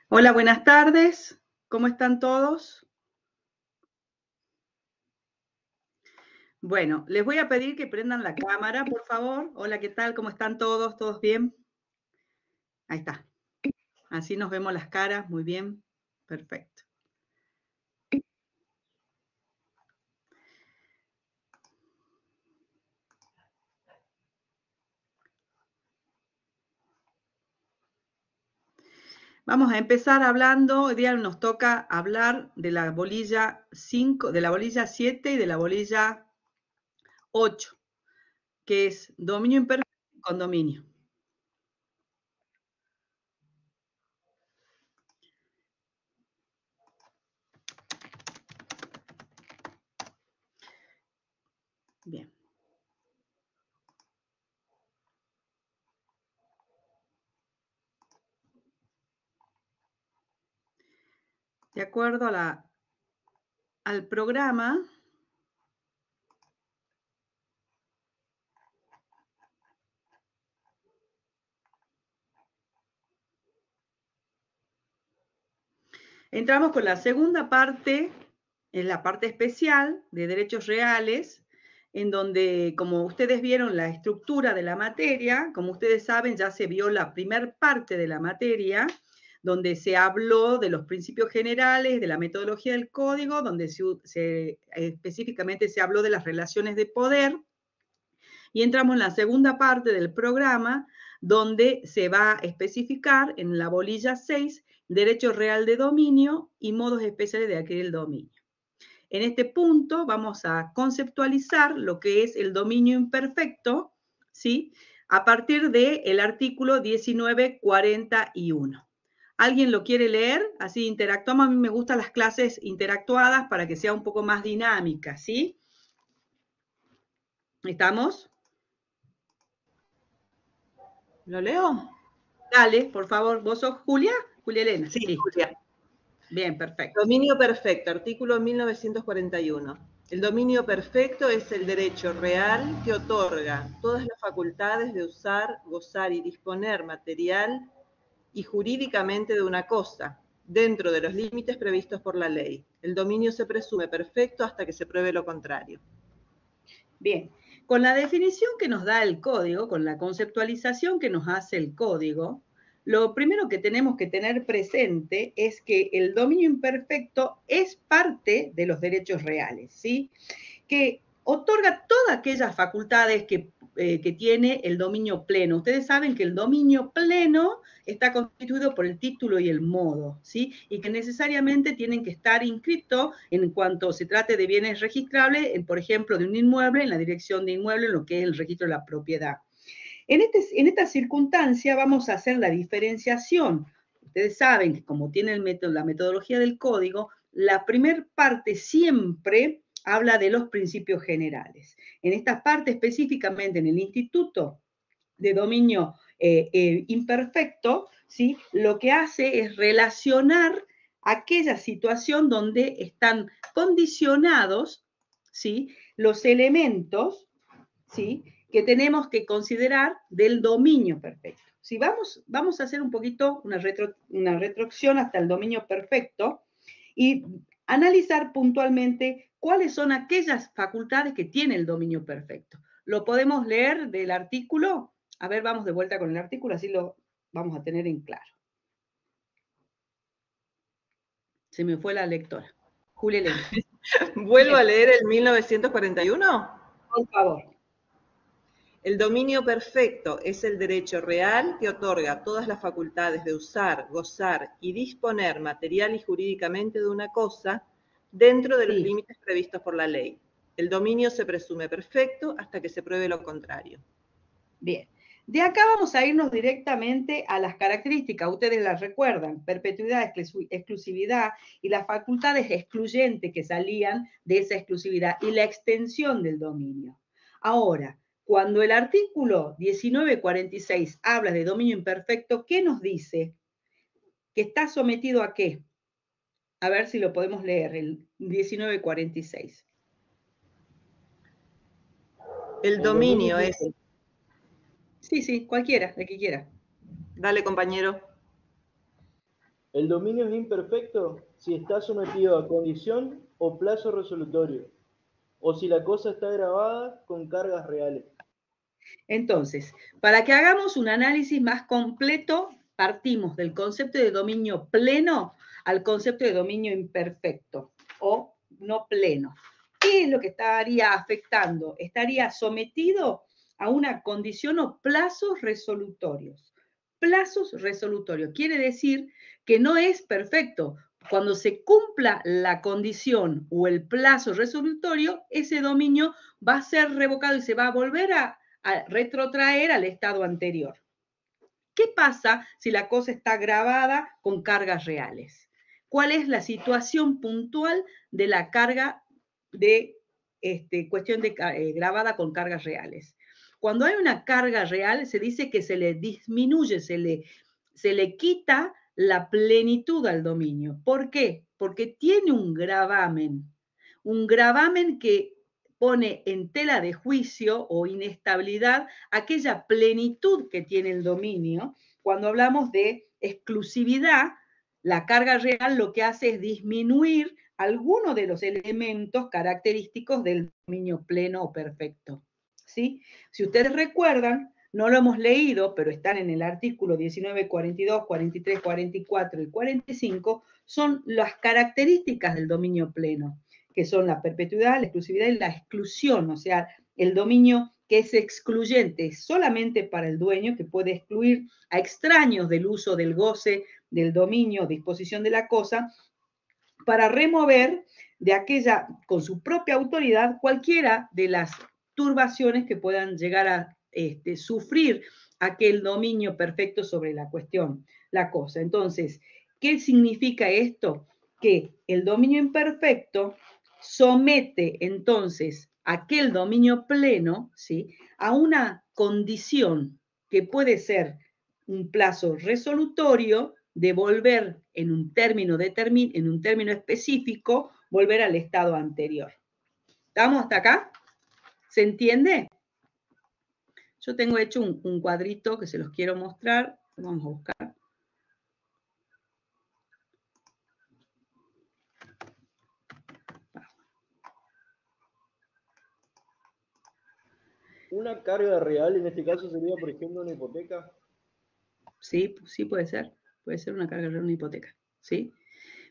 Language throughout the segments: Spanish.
Hola, buenas tardes. ¿Cómo están todos? Bueno, les voy a pedir que prendan la cámara, por favor. Hola, ¿qué tal? ¿Cómo están todos? ¿Todos bien? Ahí está. Así nos vemos las caras. Muy bien. Perfecto. Vamos a empezar hablando. Hoy día nos toca hablar de la bolilla 5, de la bolilla 7 y de la bolilla 8, que es dominio imperfecto y condominio. Bien. De acuerdo al programa, entramos con la segunda parte, en la parte especial de derechos reales, en donde, como ustedes vieron la estructura de la materia, como ustedes saben, ya se vio la primer parte de la materia, donde se habló de los principios generales, de la metodología del código, donde específicamente se habló de las relaciones de poder, y entramos en la segunda parte del programa, donde se va a especificar en la bolilla 6 derecho real de dominio y modos especiales de adquirir el dominio. En este punto vamos a conceptualizar lo que es el dominio imperfecto, ¿sí? A partir del artículo 1941. ¿Alguien lo quiere leer? Así interactuamos. A mí me gustan las clases interactuadas para que sea un poco más dinámica, ¿sí? ¿Estamos? ¿Lo leo? Dale, por favor. ¿Vos sos Julia? Julia Elena. Sí, Listo. Julia. Bien, perfecto. Dominio perfecto, artículo 1941. El dominio perfecto es el derecho real que otorga todas las facultades de usar, gozar y disponer material y jurídicamente de una cosa, dentro de los límites previstos por la ley. El dominio se presume perfecto hasta que se pruebe lo contrario. Bien, con la definición que nos da el código, con la conceptualización que nos hace el código, lo primero que tenemos que tener presente es que el dominio imperfecto es parte de los derechos reales, ¿sí? Que otorga todas aquellas facultades que tiene el dominio pleno. Ustedes saben que el dominio pleno está constituido por el título y el modo, ¿sí? Y que necesariamente tienen que estar inscritos en cuanto se trate de bienes registrables, por ejemplo, de un inmueble, en la dirección de inmueble, en lo que es el registro de la propiedad. En esta circunstancia vamos a hacer la diferenciación. Ustedes saben que como tiene la metodología del código, la primer parte siempre habla de los principios generales. En esta parte específicamente en el Instituto de Dominio Imperfecto, ¿sí? Lo que hace es relacionar aquella situación donde están condicionados, ¿sí? Los elementos, ¿sí? Que tenemos que considerar del dominio perfecto. Si vamos a hacer un poquito una retroacción hasta el dominio perfecto y analizar puntualmente cuáles son aquellas facultades que tiene el dominio perfecto. Lo podemos leer del artículo. A ver, vamos de vuelta con el artículo, así lo vamos a tener en claro. Se me fue la lectora. Julia Elena. ¿Vuelvo Bien, a leer el 1941? por favor. El dominio perfecto es el derecho real que otorga todas las facultades de usar, gozar y disponer material y jurídicamente de una cosa dentro de los Sí, límites previstos por la ley. El dominio se presume perfecto hasta que se pruebe lo contrario. bien. De acá vamos a irnos directamente a las características. Ustedes las recuerdan, perpetuidad, exclusividad y las facultades excluyentes que salían de esa exclusividad y la extensión del dominio. Ahora, cuando el artículo 1946 habla de dominio imperfecto, ¿qué nos dice? Que está sometido a qué? A ver si lo podemos leer, el 1946. El dominio es, Sí, sí, cualquiera, el que quiera. dale compañero, El dominio es imperfecto si está sometido a condición o plazo resolutorio, o si la cosa está grabada con cargas reales. Entonces, para que hagamos un análisis más completo, partimos del concepto de dominio pleno al concepto de dominio imperfecto o no pleno. ¿Qué es lo que estaría afectando? Estaría sometido a una condición o plazos resolutorios. Plazos resolutorios quiere decir que no es perfecto. Cuando se cumpla la condición o el plazo resolutorio, ese dominio va a ser revocado y se va a volver a retrotraer al estado anterior. ¿Qué pasa si la cosa está grabada con cargas reales? ¿Cuál es la situación puntual de la carga de cuestión de grabada con cargas reales? Cuando hay una carga real, se dice que se le disminuye, se le quita la plenitud al dominio. ¿Por qué? Porque tiene un gravamen que pone en tela de juicio o inestabilidad aquella plenitud que tiene el dominio. Cuando hablamos de exclusividad, la carga real lo que hace es disminuir algunos de los elementos característicos del dominio pleno o perfecto. ¿Sí? Si ustedes recuerdan, no lo hemos leído, pero están en el artículo 19, 42, 43, 44 y 45, son las características del dominio pleno, que son la perpetuidad, la exclusividad y la exclusión, o sea, el dominio que es excluyente solamente para el dueño, que puede excluir a extraños del uso, del goce, del dominio, disposición de la cosa, para remover de aquella, con su propia autoridad, cualquiera de las turbaciones que puedan llegar a sufrir aquel dominio perfecto sobre la cuestión, la cosa. Entonces, ¿qué significa esto? Que el dominio imperfecto somete entonces aquel dominio pleno, ¿sí?, a una condición que puede ser un plazo resolutorio de volver en un término específico, volver al estado anterior. ¿Estamos hasta acá? ¿Se entiende? Yo tengo hecho un cuadrito que se los quiero mostrar. Vamos a buscar. ¿Una carga real en este caso sería, por ejemplo, una hipoteca? Sí, sí puede ser. Puede ser una carga real, una hipoteca. ¿Sí?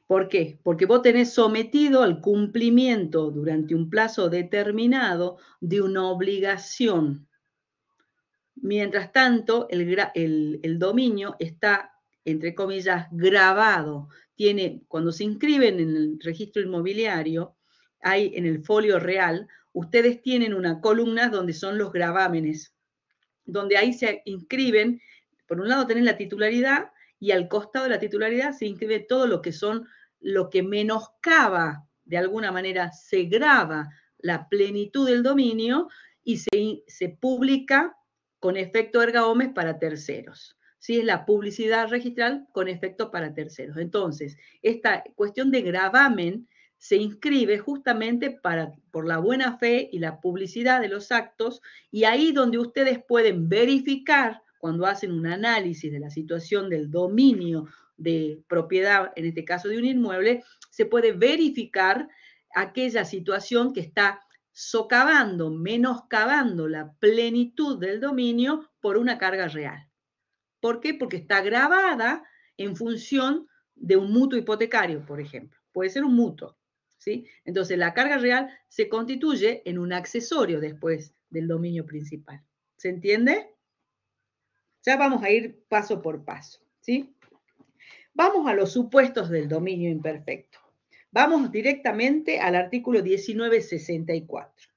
¿Por qué? Porque vos tenés sometido al cumplimiento durante un plazo determinado de una obligación. Mientras tanto, el dominio está, entre comillas, grabado. Cuando se inscriben en el registro inmobiliario, hay en el folio real, ustedes tienen una columna donde son los gravámenes, donde ahí se inscriben, por un lado tenés la titularidad y al costado de la titularidad se inscribe todo lo que son, lo que menoscaba, de alguna manera se graba la plenitud del dominio y se publica con efecto erga omnes para terceros. ¿Sí? Es la publicidad registral con efecto para terceros. Entonces, esta cuestión de gravamen se inscribe justamente por la buena fe y la publicidad de los actos, y ahí donde ustedes pueden verificar, cuando hacen un análisis de la situación del dominio de propiedad, en este caso de un inmueble, se puede verificar aquella situación que está socavando, menoscabando la plenitud del dominio por una carga real. ¿Por qué? Porque está grabada en función de un mutuo hipotecario, por ejemplo. Puede ser un mutuo, ¿sí? Entonces, la carga real se constituye en un accesorio después del dominio principal. ¿Se entiende? Ya vamos a ir paso por paso, ¿sí? Vamos a los supuestos del dominio imperfecto. Vamos directamente al artículo 1964.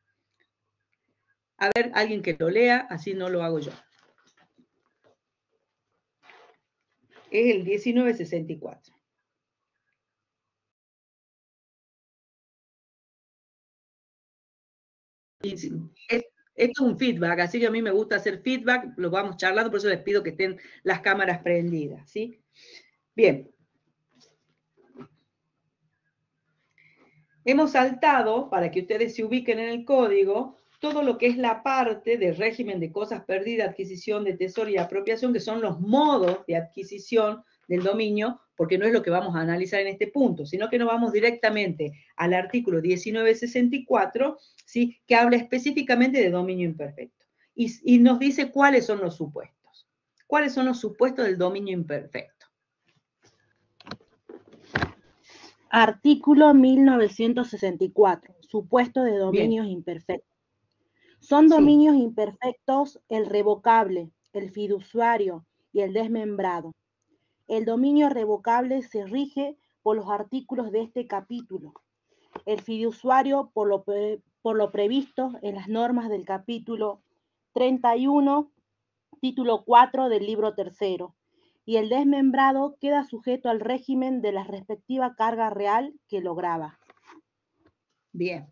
A ver, alguien que lo lea, así no lo hago yo. Es el 1964. Esto es un feedback, así que a mí me gusta hacer feedback, lo vamos charlando, por eso les pido que estén las cámaras prendidas, ¿sí? Bien. Hemos saltado, para que ustedes se ubiquen en el código, todo lo que es la parte de régimen de cosas perdidas, adquisición de tesoro y apropiación, que son los modos de adquisición del dominio porque no es lo que vamos a analizar en este punto, sino que nos vamos directamente al artículo 1964, ¿sí? Que habla específicamente de dominio imperfecto. Y nos dice cuáles son los supuestos. ¿Cuáles son los supuestos del dominio imperfecto? Artículo 1964. Supuesto de dominios imperfectos. Son dominios imperfectos el revocable, el fiduciario y el desmembrado. El dominio revocable se rige por los artículos de este capítulo. El fiduciario por lo previsto en las normas del capítulo 31, título 4 del libro tercero. Y el desmembrado queda sujeto al régimen de la respectiva carga real que lo grava. Bien.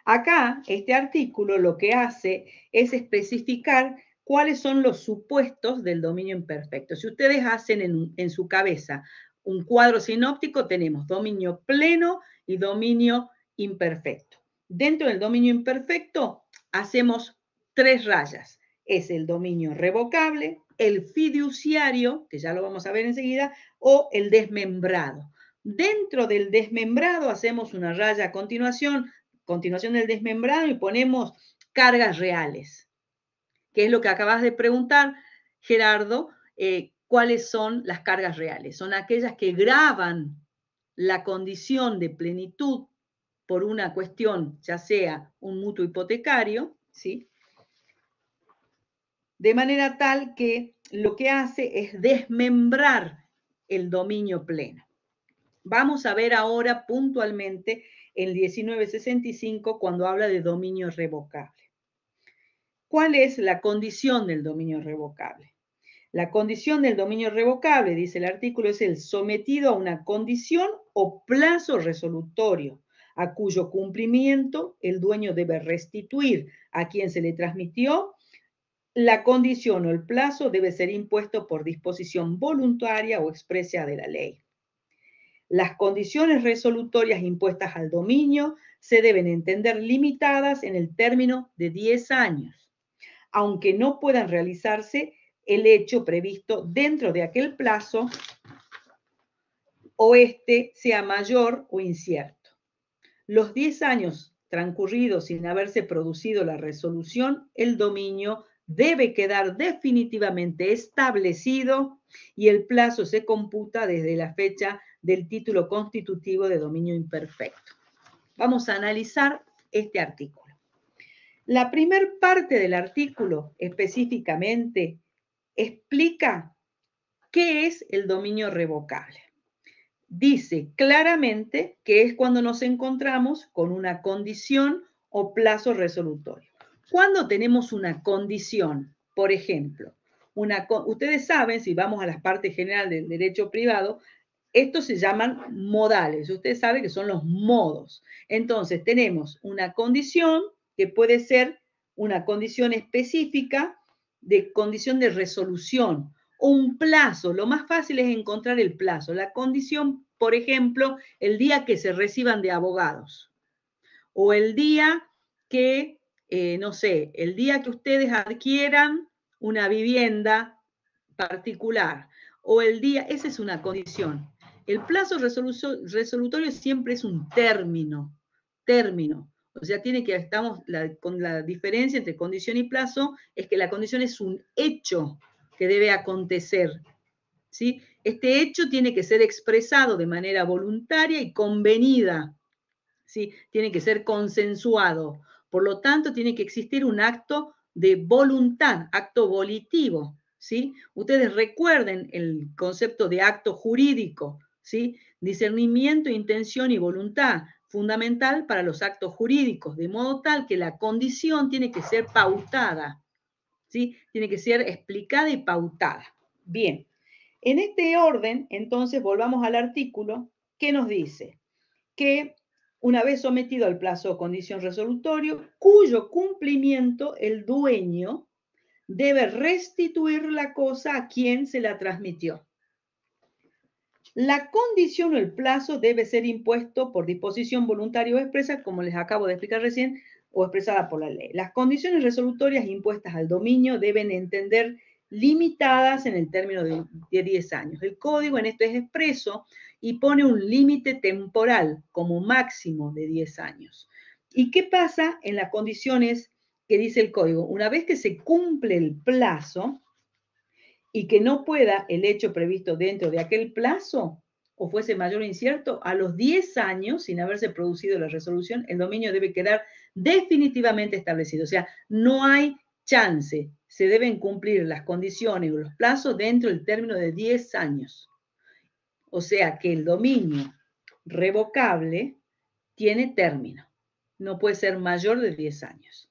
Acá, este artículo lo que hace es especificar cuáles son los supuestos del dominio imperfecto. Si ustedes hacen en su cabeza un cuadro sinóptico, tenemos dominio pleno y dominio imperfecto. Dentro del dominio imperfecto hacemos 3 rayas. Es el dominio revocable, el fiduciario, que ya lo vamos a ver enseguida, o el desmembrado. Dentro del desmembrado hacemos una raya a continuación del desmembrado y ponemos cargas reales, que es lo que acabas de preguntar, Gerardo, ¿cuáles son las cargas reales? Son aquellas que gravan la condición de plenitud por una cuestión, ya sea un mutuo hipotecario, ¿sí? De manera tal que lo que hace es desmembrar el dominio pleno. Vamos a ver ahora puntualmente el 1965 cuando habla de dominio revocable. ¿Cuál es la condición del dominio revocable? La condición del dominio revocable, dice el artículo, es el sometido a una condición o plazo resolutorio, a cuyo cumplimiento el dueño debe restituir a quien se le transmitió. La condición o el plazo debe ser impuesto por disposición voluntaria o expresa de la ley. Las condiciones resolutorias impuestas al dominio se deben entender limitadas en el término de 10 años, aunque no puedan realizarse el hecho previsto dentro de aquel plazo o este sea mayor o incierto. Los 10 años transcurridos sin haberse producido la resolución, el dominio debe quedar definitivamente establecido y el plazo se computa desde la fecha del título constitutivo de dominio imperfecto. Vamos a analizar este artículo. La primera parte del artículo específicamente explica qué es el dominio revocable. Dice claramente que es cuando nos encontramos con una condición o plazo resolutorio. Cuando tenemos una condición, por ejemplo, ustedes saben, si vamos a las partes generales del derecho privado, estos se llaman modales. Ustedes saben que son los modos. Entonces, tenemos una condición que puede ser una condición específica de condición de resolución o un plazo. Lo más fácil es encontrar el plazo. La condición, por ejemplo, el día que se reciban de abogados o el día que, no sé, el día que ustedes adquieran una vivienda particular o el día, esa es una condición. El plazo resolutorio siempre es un término. O sea, con la diferencia entre condición y plazo, es que la condición es un hecho que debe acontecer, ¿sí? Este hecho tiene que ser expresado de manera voluntaria y convenida, ¿sí? Tiene que ser consensuado. Por lo tanto, tiene que existir un acto de voluntad, acto volitivo, ¿sí? Ustedes recuerden el concepto de acto jurídico, ¿sí? Discernimiento, intención y voluntad, fundamental para los actos jurídicos, de modo tal que la condición tiene que ser pautada, ¿sí? Tiene que ser explicada y pautada. Bien, en este orden, entonces, volvamos al artículo que nos dice que una vez sometido al plazo o condición resolutorio, cuyo cumplimiento el dueño debe restituir la cosa a quien se la transmitió. La condición o el plazo debe ser impuesto por disposición voluntaria o expresa, como les acabo de explicar recién, o expresada por la ley. Las condiciones resolutorias impuestas al dominio deben entender limitadas en el término de 10 años. El código en esto es expreso y pone un límite temporal como máximo de 10 años. ¿Y qué pasa en las condiciones que dice el código? Una vez que se cumple el plazo y que no pueda el hecho previsto dentro de aquel plazo o fuese mayor o incierto, a los 10 años, sin haberse producido la resolución, el dominio debe quedar definitivamente establecido. O sea, no hay chance. Se deben cumplir las condiciones o los plazos dentro del término de 10 años. O sea que el dominio revocable tiene término. No puede ser mayor de 10 años.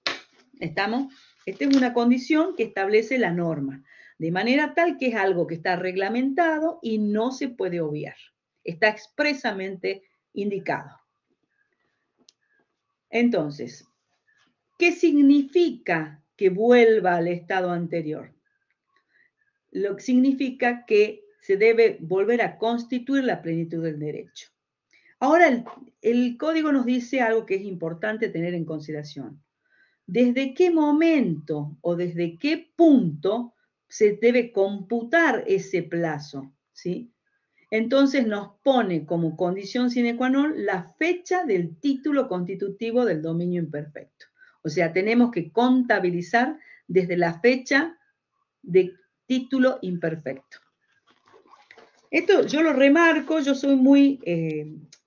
¿Estamos? Esta es una condición que establece la norma, de manera tal que es algo que está reglamentado y no se puede obviar. Está expresamente indicado. Entonces, ¿qué significa que vuelva al estado anterior? Lo que significa que se debe volver a constituir la plenitud del derecho. Ahora, el código nos dice algo que es importante tener en consideración. ¿Desde qué momento o desde qué punto se debe computar ese plazo? ¿Sí? Entonces nos pone como condición sine qua non la fecha del título constitutivo del dominio imperfecto. O sea, tenemos que contabilizar desde la fecha de título imperfecto. Esto yo lo remarco, yo soy muy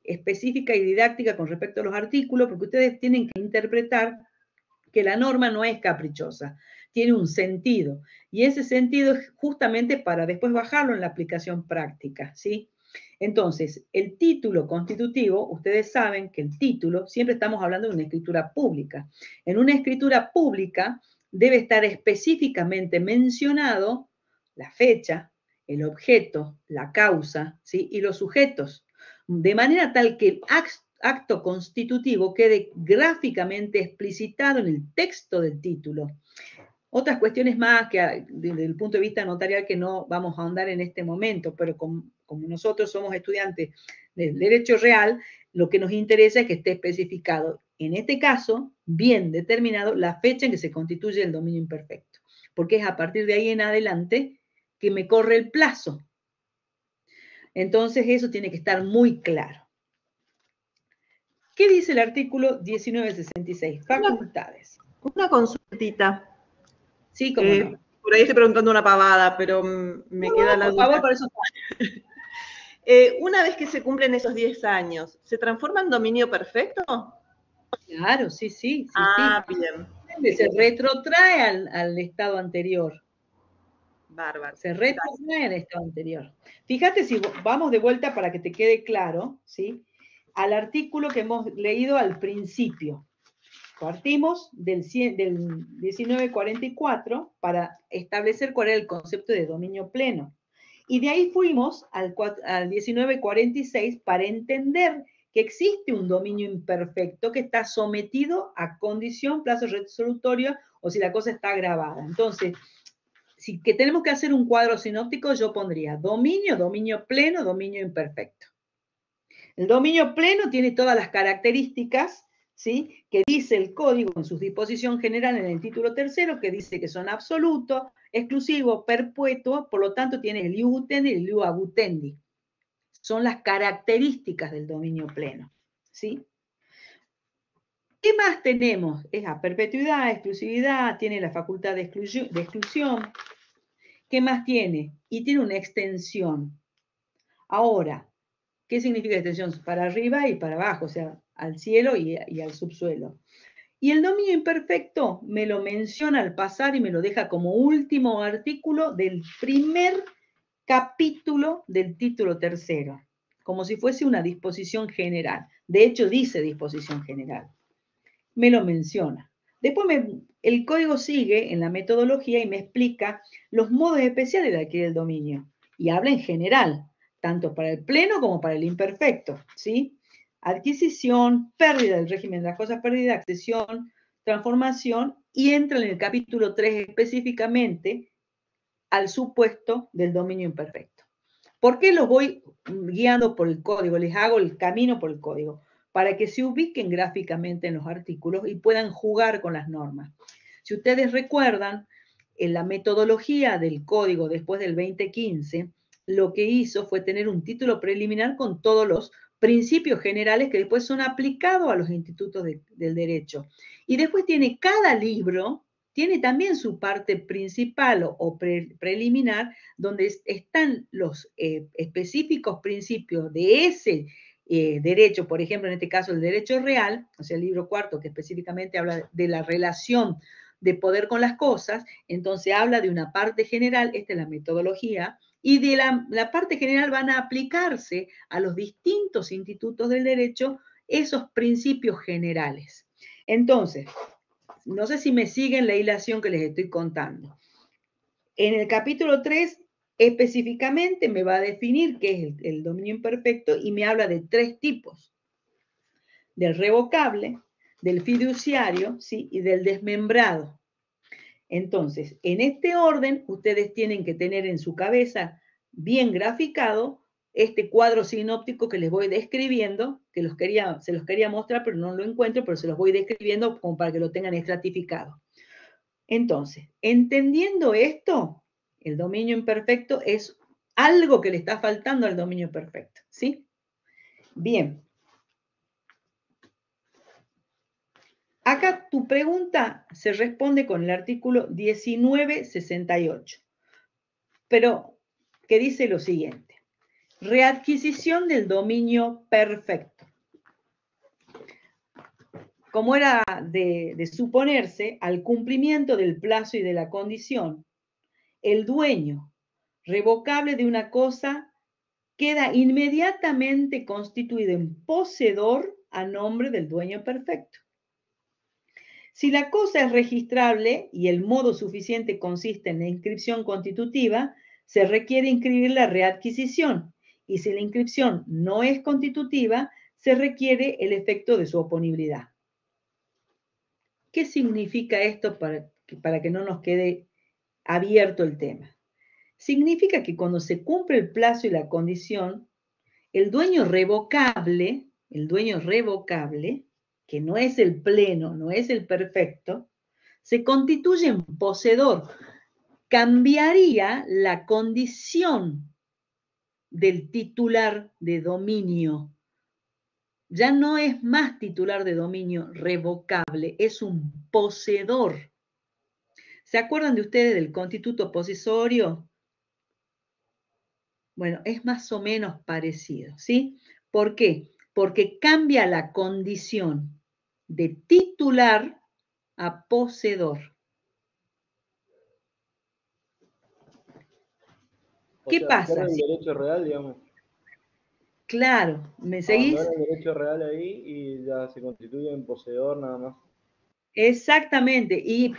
específica y didáctica con respecto a los artículos, porque ustedes tienen que interpretar que la norma no es caprichosa, tiene un sentido, y ese sentido es justamente para después bajarlo en la aplicación práctica, ¿sí? Entonces, el título constitutivo, ustedes saben que el título, siempre estamos hablando de una escritura pública. En una escritura pública debe estar específicamente mencionado la fecha, el objeto, la causa, ¿sí? Y los sujetos, de manera tal que el acto constitutivo quede gráficamente explicitado en el texto del título. Otras cuestiones más que desde el punto de vista notarial que no vamos a ahondar en este momento, pero como nosotros somos estudiantes del derecho real, lo que nos interesa es que esté especificado, en este caso, bien determinado, la fecha en que se constituye el dominio imperfecto, porque es a partir de ahí en adelante que me corre el plazo. Entonces eso tiene que estar muy claro. ¿Qué dice el artículo 1966? Facultades. Una consultita. Sí, cómo no. Por ahí estoy preguntando una pavada, pero me queda la duda. Por favor, por eso está. Una vez que se cumplen esos 10 años, ¿se transforma en dominio perfecto? Claro, sí. Bien. Se retrotrae al estado anterior. Bárbaro. Se retrotrae al estado anterior. Fíjate si vamos de vuelta para que te quede claro, ¿sí? Al artículo que hemos leído al principio. Partimos del 1944 para establecer cuál era el concepto de dominio pleno. Y de ahí fuimos al 1946 para entender que existe un dominio imperfecto que está sometido a condición, plazo resolutorio, o si la cosa está agravada. Entonces, si que tenemos que hacer un cuadro sinóptico, yo pondría dominio pleno, dominio imperfecto. El dominio pleno tiene todas las características, ¿sí?, que dice el código en su disposición general en el título tercero, que dice que son absolutos, exclusivos, perpetuos, por lo tanto tiene el ius utendi y el ius abutendi. Son las características del dominio pleno, ¿sí? ¿Qué más tenemos? Es a perpetuidad, exclusividad, tiene la facultad de exclusión. ¿Qué más tiene? Y tiene una extensión. Ahora, ¿qué significa extensión? Para arriba y para abajo, o sea, al cielo y al subsuelo. Y el dominio imperfecto me lo menciona al pasar y me lo deja como último artículo del primer capítulo del título tercero, como si fuese una disposición general. De hecho, dice disposición general. Me lo menciona. Después el código sigue en la metodología y me explica los modos especiales de adquirir el dominio. Y habla en general, tanto para el pleno como para el imperfecto, ¿sí? Adquisición, pérdida del régimen de las cosas perdidas, accesión, transformación, y entra en el capítulo 3 específicamente al supuesto del dominio imperfecto. ¿Por qué los voy guiando por el código? Les hago el camino por el código, para que se ubiquen gráficamente en los artículos y puedan jugar con las normas. Si ustedes recuerdan, en la metodología del código después del 2015, lo que hizo fue tener un título preliminar con todos los principios generales que después son aplicados a los institutos del derecho. Y después tiene cada libro, tiene también su parte principal o preliminar, donde están los específicos principios de ese derecho, por ejemplo, en este caso el derecho real, o sea, el libro cuarto que específicamente habla de la relación de poder con las cosas, entonces habla de una parte general, esta es la metodología, y de la parte general van a aplicarse a los distintos institutos del derecho esos principios generales. Entonces, no sé si me siguen la hilación que les estoy contando. En el capítulo 3, específicamente me va a definir qué es el dominio imperfecto y me habla de 3 tipos: del revocable, del fiduciario, ¿sí? Y del desmembrado. Entonces, en este orden, ustedes tienen que tener en su cabeza bien graficado este cuadro sinóptico que les voy describiendo, que se los quería mostrar, pero no lo encuentro, pero se los voy describiendo como para que lo tengan estratificado. Entonces, entendiendo esto, el dominio imperfecto es algo que le está faltando al dominio perfecto, ¿sí? Bien. Acá tu pregunta se responde con el artículo 1968, pero que dice lo siguiente: readquisición del dominio perfecto. Como era de suponerse, al cumplimiento del plazo y de la condición, el dueño revocable de una cosa queda inmediatamente constituido en poseedor a nombre del dueño perfecto. Si la cosa es registrable y el modo suficiente consiste en la inscripción constitutiva, se requiere inscribir la readquisición, y si la inscripción no es constitutiva, se requiere el efecto de su oponibilidad. ¿Qué significa esto para que no nos quede abierto el tema? Significa que cuando se cumple el plazo y la condición, el dueño revocable, que no es el pleno, no es el perfecto, se constituye en poseedor. Cambiaría la condición del titular de dominio. Ya no es más titular de dominio revocable, es un poseedor. ¿Se acuerdan de ustedes del constituto posesorio? Bueno, es más o menos parecido, ¿sí? ¿Por qué? Porque cambia la condición de titular a poseedor. ¿Qué pasa? El derecho real, digamos. Claro, ¿me seguís? Abandona el derecho real ahí y ya se constituye en poseedor nada más. Exactamente. ¿Y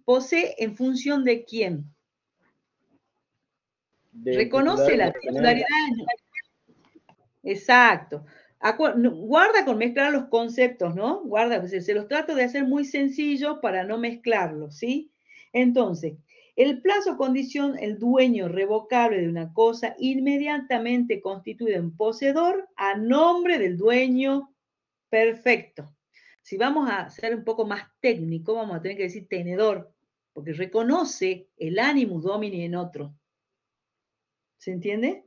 posee en función de quién? Reconoce la titularidad. Exacto. Guarda con mezclar los conceptos, ¿no? Guarda, pues se los trato de hacer muy sencillos para no mezclarlos, ¿sí? Entonces, el plazo condición el dueño revocable de una cosa inmediatamente constituido en poseedor a nombre del dueño perfecto. Si vamos a ser un poco más técnico, vamos a tener que decir tenedor, porque reconoce el animus domini en otro. ¿Se entiende?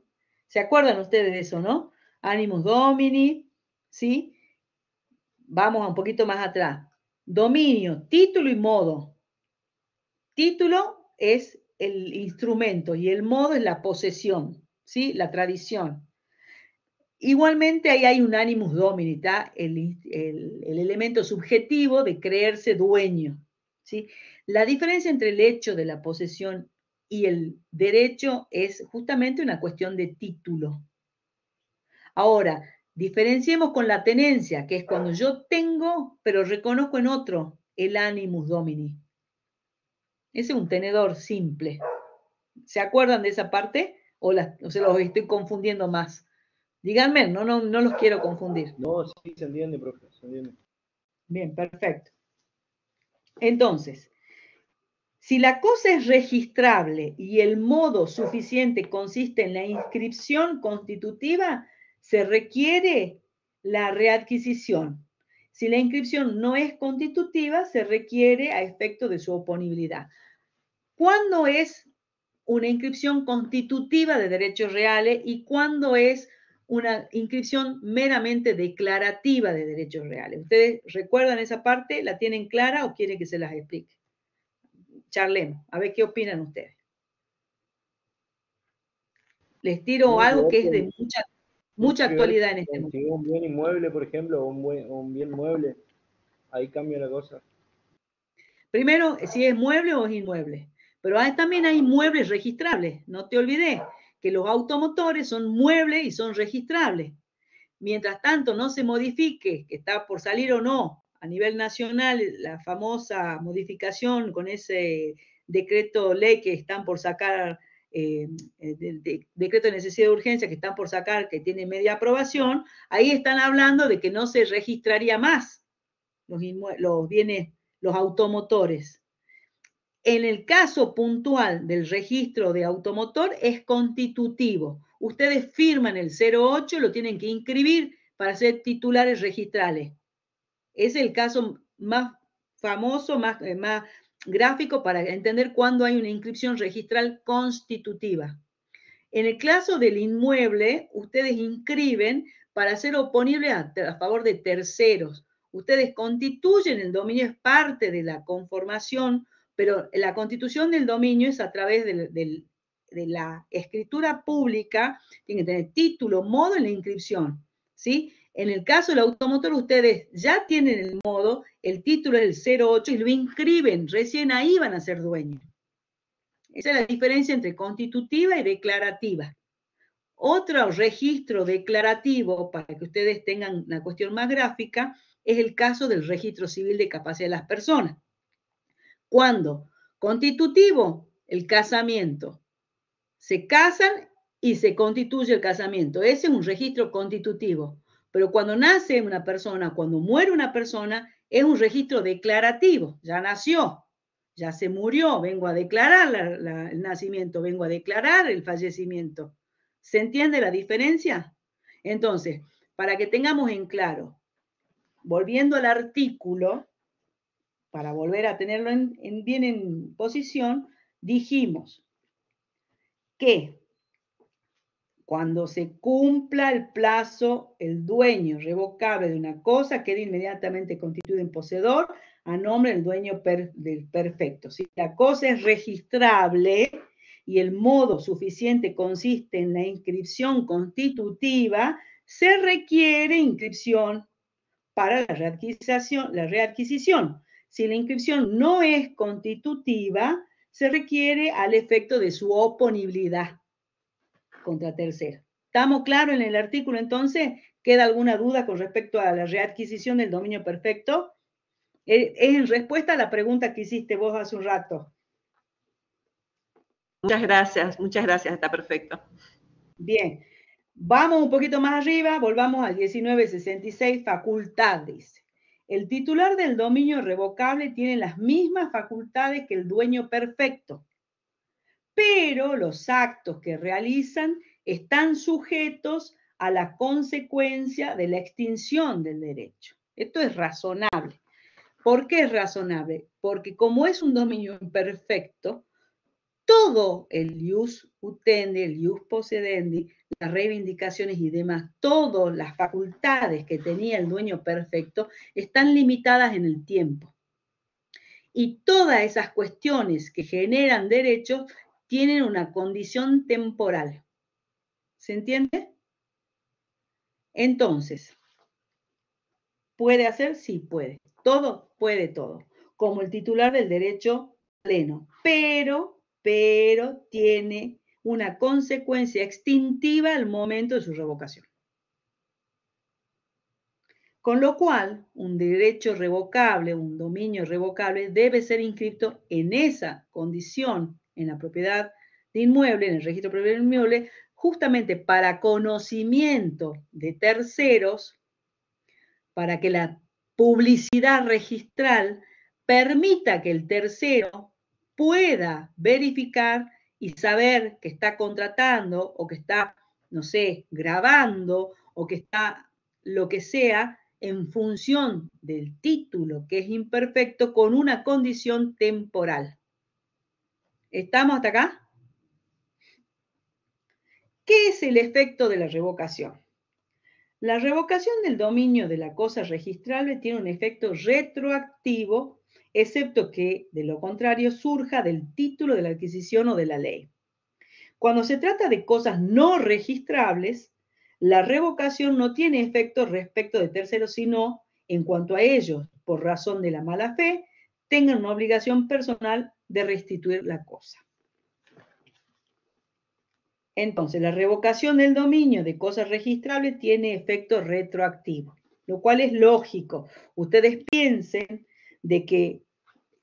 ¿Se acuerdan ustedes de eso, no? Animus domini, ¿sí? Vamos un poquito más atrás. Dominio, título y modo. Título es el instrumento y el modo es la posesión, ¿sí? La tradición. Igualmente ahí hay un animus domini, ¿tá? El elemento subjetivo de creerse dueño, ¿sí? La diferencia entre el hecho de la posesión y el derecho es justamente una cuestión de título. Ahora, diferenciemos con la tenencia, que es cuando yo tengo, pero reconozco en otro el animus domini. Ese es un tenedor simple. ¿Se acuerdan de esa parte? ¿O se los estoy confundiendo más? Díganme, no los quiero confundir. No, sí, se entiende, profe, se entiende. Bien, perfecto. Entonces, si la cosa es registrable y el modo suficiente consiste en la inscripción constitutiva, se requiere la readquisición. Si la inscripción no es constitutiva, se requiere a efecto de su oponibilidad. ¿cuándo es una inscripción constitutiva de derechos reales y cuándo es una inscripción meramente declarativa de derechos reales? ¿Ustedes recuerdan esa parte? ¿La tienen clara o quieren que se las explique? Charlemos, a ver qué opinan ustedes. Les tiro algo que es de mucha actualidad en este momento. Si un bien inmueble, por ejemplo, o un bien mueble, ahí cambia la cosa. Primero, si es mueble o es inmueble. Pero también hay muebles registrables. No te olvides que los automotores son muebles y son registrables. Mientras tanto no se modifique, que está por salir o no a nivel nacional, la famosa modificación con ese decreto ley que están por sacar, decreto de necesidad de urgencia que están por sacar, que tiene media aprobación, ahí están hablando de que no se registraría más los bienes, los automotores. En el caso puntual del registro de automotor es constitutivo. Ustedes firman el 08, lo tienen que inscribir para ser titulares registrales. Es el caso más famoso, más gráfico para entender cuándo hay una inscripción registral constitutiva. En el caso del inmueble, ustedes inscriben para ser oponible a favor de terceros. Ustedes constituyen el dominio, es parte de la conformación, pero la constitución del dominio es a través de la escritura pública, tiene que tener título, modo y la inscripción, ¿sí? En el caso del automotor, ustedes ya tienen el modo, el título es el 08 y lo inscriben, recién ahí van a ser dueños. Esa es la diferencia entre constitutiva y declarativa. Otro registro declarativo, para que ustedes tengan una cuestión más gráfica, es el caso del registro civil de capacidad de las personas. ¿Cuándo? Constitutivo, el casamiento. Se casan y se constituye el casamiento. Ese es un registro constitutivo. Pero cuando nace una persona, cuando muere una persona, es un registro declarativo. Ya nació, ya se murió, vengo a declarar el nacimiento, vengo a declarar el fallecimiento. ¿Se entiende la diferencia? Entonces, para que tengamos en claro, volviendo al artículo, para volver a tenerlo bien en posición, dijimos que cuando se cumpla el plazo, el dueño revocable de una cosa queda inmediatamente constituido en poseedor a nombre del dueño del perfecto. Si la cosa es registrable y el modo suficiente consiste en la inscripción constitutiva, se requiere inscripción para la readquisición. Si la inscripción no es constitutiva, se requiere al efecto de su oponibilidad contra tercero. ¿Estamos claros en el artículo entonces? ¿Queda alguna duda con respecto a la readquisición del dominio perfecto? Es en respuesta a la pregunta que hiciste vos hace un rato. Muchas gracias, está perfecto. Bien, vamos un poquito más arriba, volvamos al 1966, facultad, dice. El titular del dominio revocable tiene las mismas facultades que el dueño perfecto, pero los actos que realizan están sujetos a la consecuencia de la extinción del derecho. Esto es razonable. ¿Por qué es razonable? Porque como es un dominio imperfecto, todo el ius utendi, el ius possedendi, las reivindicaciones y demás, todas las facultades que tenía el dueño perfecto están limitadas en el tiempo. Y todas esas cuestiones que generan derechos tienen una condición temporal. ¿Se entiende? Entonces, ¿puede hacer? Sí, puede. Todo, puede todo. Como el titular del derecho pleno. Pero tiene una consecuencia extintiva al momento de su revocación. Con lo cual, un derecho revocable, un dominio revocable, debe ser inscrito en esa condición, en la propiedad de inmueble, en el registro de propiedad de inmueble, justamente para conocimiento de terceros, para que la publicidad registral permita que el tercero pueda verificar y saber que está contratando o que está, no sé, grabando o que está lo que sea en función del título que es imperfecto con una condición temporal. ¿Estamos hasta acá? ¿Qué es el efecto de la revocación? La revocación del dominio de la cosa registrable tiene un efecto retroactivo, excepto que, de lo contrario, surja del título de la adquisición o de la ley. Cuando se trata de cosas no registrables, la revocación no tiene efecto respecto de terceros, sino en cuanto a ellos, por razón de la mala fe, tengan una obligación personal de restituir la cosa. Entonces, la revocación del dominio de cosas registrables tiene efecto retroactivo, lo cual es lógico. Ustedes piensen de que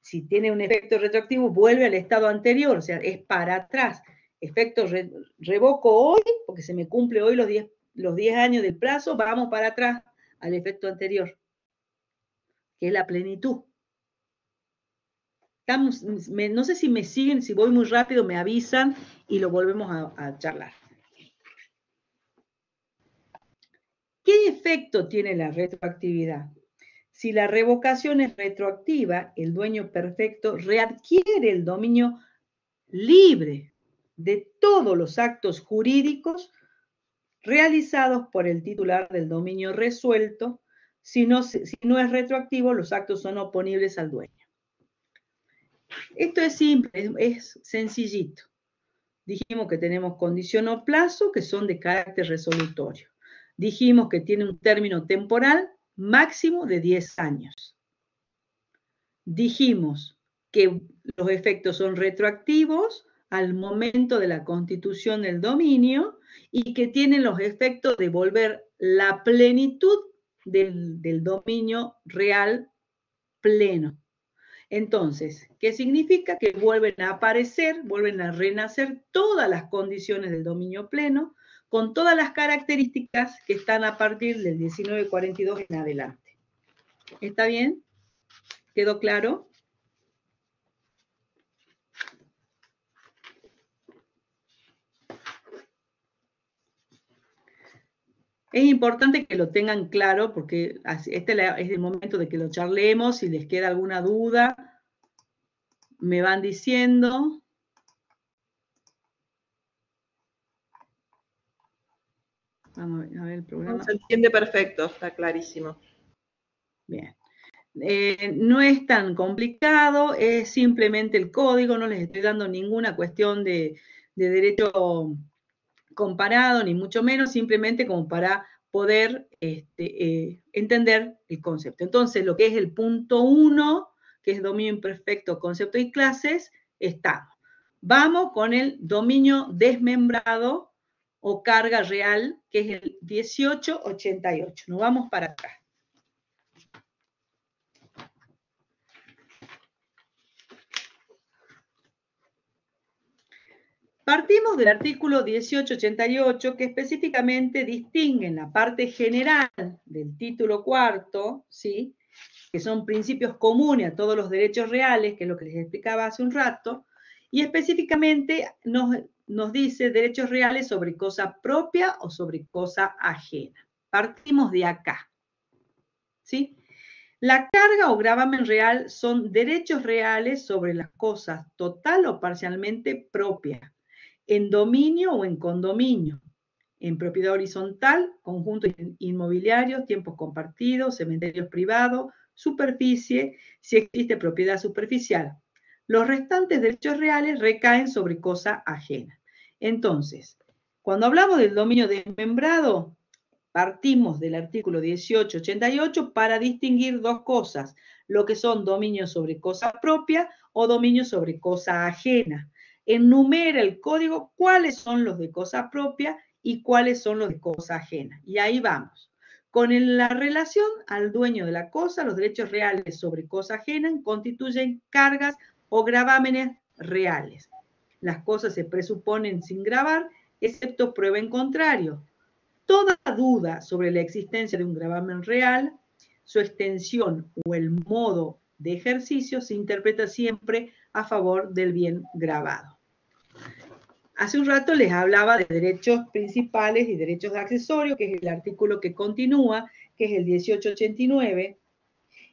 si tiene un efecto retroactivo, vuelve al estado anterior, o sea, es para atrás. Efecto revoco hoy, porque se me cumple hoy los 10 años del plazo, vamos para atrás al efecto anterior, que es la plenitud. No sé si me siguen, si voy muy rápido me avisan y lo volvemos a charlar. ¿Qué efecto tiene la retroactividad? Si la revocación es retroactiva, el dueño perfecto readquiere el dominio libre de todos los actos jurídicos realizados por el titular del dominio resuelto. Si no es retroactivo, los actos son oponibles al dueño. Esto es simple, es sencillito. Dijimos que tenemos condición o plazo que son de carácter resolutorio. Dijimos que tiene un término temporal máximo de 10 años. Dijimos que los efectos son retroactivos al momento de la constitución del dominio y que tienen los efectos de volver la plenitud del dominio real pleno. Entonces, ¿qué significa? Que vuelven a aparecer, vuelven a renacer todas las condiciones del dominio pleno, con todas las características que están a partir del 1942 en adelante. ¿Está bien? ¿Quedó claro? Es importante que lo tengan claro porque este es el momento de que lo charlemos. Si les queda alguna duda, me van diciendo. Vamos a ver el programa. Se entiende perfecto, está clarísimo. Bien. No es tan complicado, es simplemente el código, no les estoy dando ninguna cuestión de derecho comparado, ni mucho menos, simplemente como para poder entender el concepto. Entonces, lo que es el punto 1, que es dominio imperfecto, concepto y clases, estamos. Vamos con el dominio desmembrado o carga real, que es el 1888. Nos vamos para atrás. Partimos del artículo 1888, que específicamente distingue en la parte general del título cuarto, ¿sí?, que son principios comunes a todos los derechos reales, que es lo que les explicaba hace un rato, y específicamente nos dice derechos reales sobre cosa propia o sobre cosa ajena. Partimos de acá, ¿sí? La carga o gravamen real son derechos reales sobre las cosas total o parcialmente propias, en dominio o en condominio, en propiedad horizontal, conjuntos inmobiliarios, tiempos compartidos, cementerios privados, superficie, si existe propiedad superficial. Los restantes derechos reales recaen sobre cosa ajena. Entonces, cuando hablamos del dominio desmembrado, partimos del artículo 1888 para distinguir dos cosas, lo que son dominios sobre cosa propia o dominios sobre cosa ajena. Enumera el código cuáles son los de cosa propia y cuáles son los de cosa ajena. Y ahí vamos. Con la relación al dueño de la cosa, los derechos reales sobre cosa ajena constituyen cargas o gravámenes reales. Las cosas se presuponen sin gravar, excepto prueba en contrario. Toda duda sobre la existencia de un gravamen real, su extensión o el modo de ejercicio se interpreta siempre a favor del bien grabado. Hace un rato les hablaba de derechos principales y derechos accesorios, que es el artículo que continúa, que es el 1889,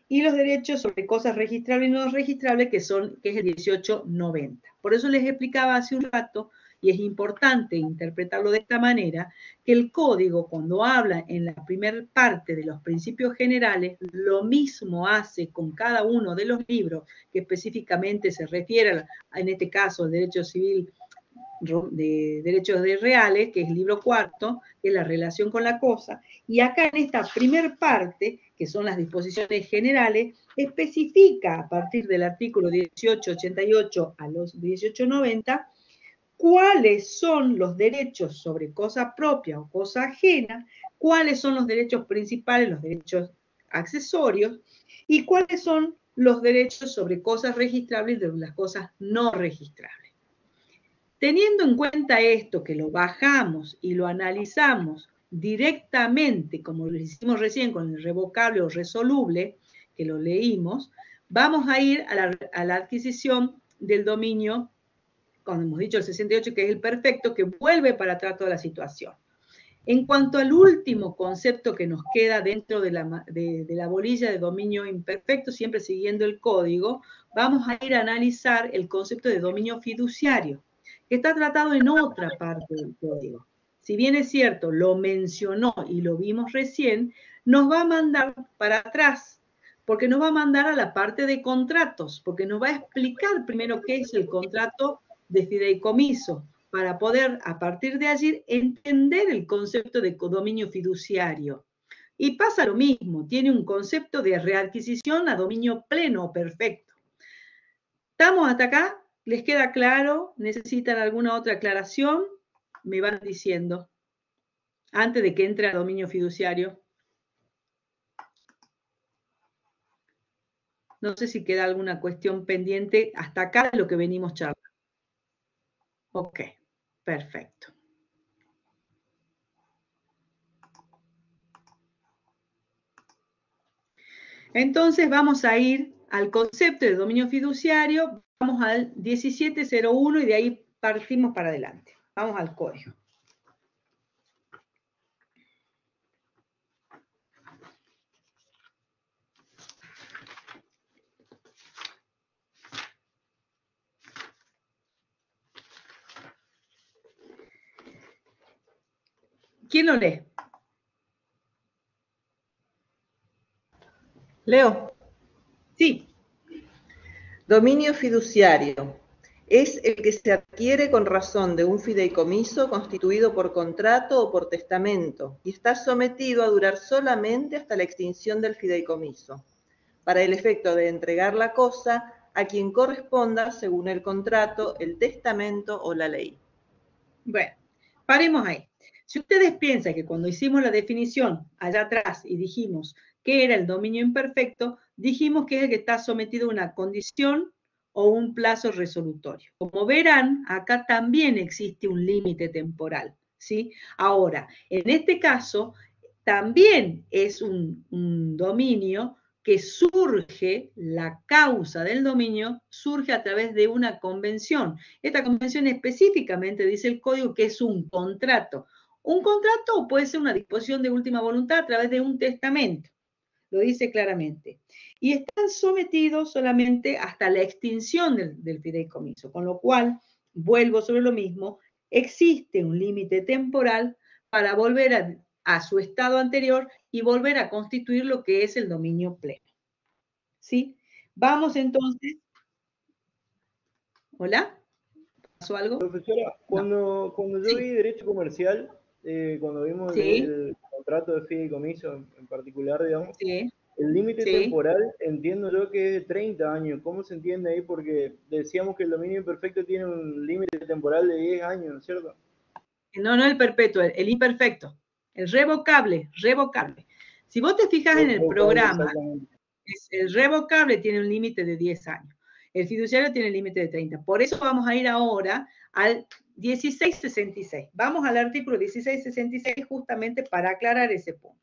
y los derechos sobre cosas registrables y no registrables, que es el 1890. Por eso les explicaba hace un rato, y es importante interpretarlo de esta manera, que el código, cuando habla en la primera parte de los principios generales, lo mismo hace con cada uno de los libros que específicamente se refiere, en este caso, al derecho civil de derechos reales, que es el libro cuarto, que es la relación con la cosa, y acá en esta primer parte, que son las disposiciones generales, especifica a partir del artículo 1888 a los 1890 cuáles son los derechos sobre cosa propia o cosa ajena, cuáles son los derechos principales, los derechos accesorios, y cuáles son los derechos sobre cosas registrables y de las cosas no registrables. Teniendo en cuenta esto, que lo bajamos y lo analizamos directamente, como lo hicimos recién con el revocable o resoluble, que lo leímos, vamos a ir a la adquisición del dominio, como hemos dicho, el 68, que es el perfecto, que vuelve para atrás toda la situación. En cuanto al último concepto que nos queda dentro de la bolilla de dominio imperfecto, siempre siguiendo el código, vamos a ir a analizar el concepto de dominio fiduciario, que está tratado en otra parte del código. Si bien es cierto, lo mencionó y lo vimos recién, nos va a mandar para atrás, porque nos va a mandar a la parte de contratos, porque nos va a explicar primero qué es el contrato de fideicomiso, para poder, a partir de allí, entender el concepto de dominio fiduciario. Y pasa lo mismo, tiene un concepto de readquisición a dominio pleno o perfecto. ¿Estamos hasta acá? ¿Les queda claro? ¿Necesitan alguna otra aclaración? Me van diciendo, antes de que entre a dominio fiduciario. No sé si queda alguna cuestión pendiente hasta acá de lo que venimos charlando. Ok, perfecto. Entonces vamos a ir al concepto de dominio fiduciario, vamos al 1701 y de ahí partimos para adelante. Vamos al código. ¿Quién lo lee? Leo. Sí. Dominio fiduciario. Es el que se adquiere con razón de un fideicomiso constituido por contrato o por testamento y está sometido a durar solamente hasta la extinción del fideicomiso, para el efecto de entregar la cosa a quien corresponda según el contrato, el testamento o la ley. Bueno, paremos ahí. Si ustedes piensan que cuando hicimos la definición allá atrás y dijimos que era el dominio imperfecto, dijimos que es el que está sometido a una condición o un plazo resolutorio. Como verán, acá también existe un límite temporal, ¿sí? Ahora, en este caso, también es un dominio que surge, la causa del dominio surge a través de una convención. Esta convención específicamente dice el código que es un contrato. Un contrato puede ser una disposición de última voluntad a través de un testamento, lo dice claramente. Y están sometidos solamente hasta la extinción del fideicomiso, con lo cual, vuelvo sobre lo mismo, existe un límite temporal para volver a su estado anterior y volver a constituir lo que es el dominio pleno. ¿Sí? Vamos entonces. ¿Hola? ¿Pasó algo? Profesora, cuando yo Sí. vi derecho comercial, cuando vimos Sí. el contrato de fideicomiso en particular, digamos, Sí. el límite Sí. temporal entiendo yo que es de 30 años. ¿Cómo se entiende ahí? Porque decíamos que el dominio imperfecto tiene un límite temporal de 10 años, ¿cierto? No, no el perpetuo, el imperfecto. El revocable, revocable. Si vos te fijas en el programa, el revocable tiene un límite de 10 años. El fiduciario tiene el límite de 30. Por eso vamos a ir ahora al 1666. Vamos al artículo 1666 justamente para aclarar ese punto.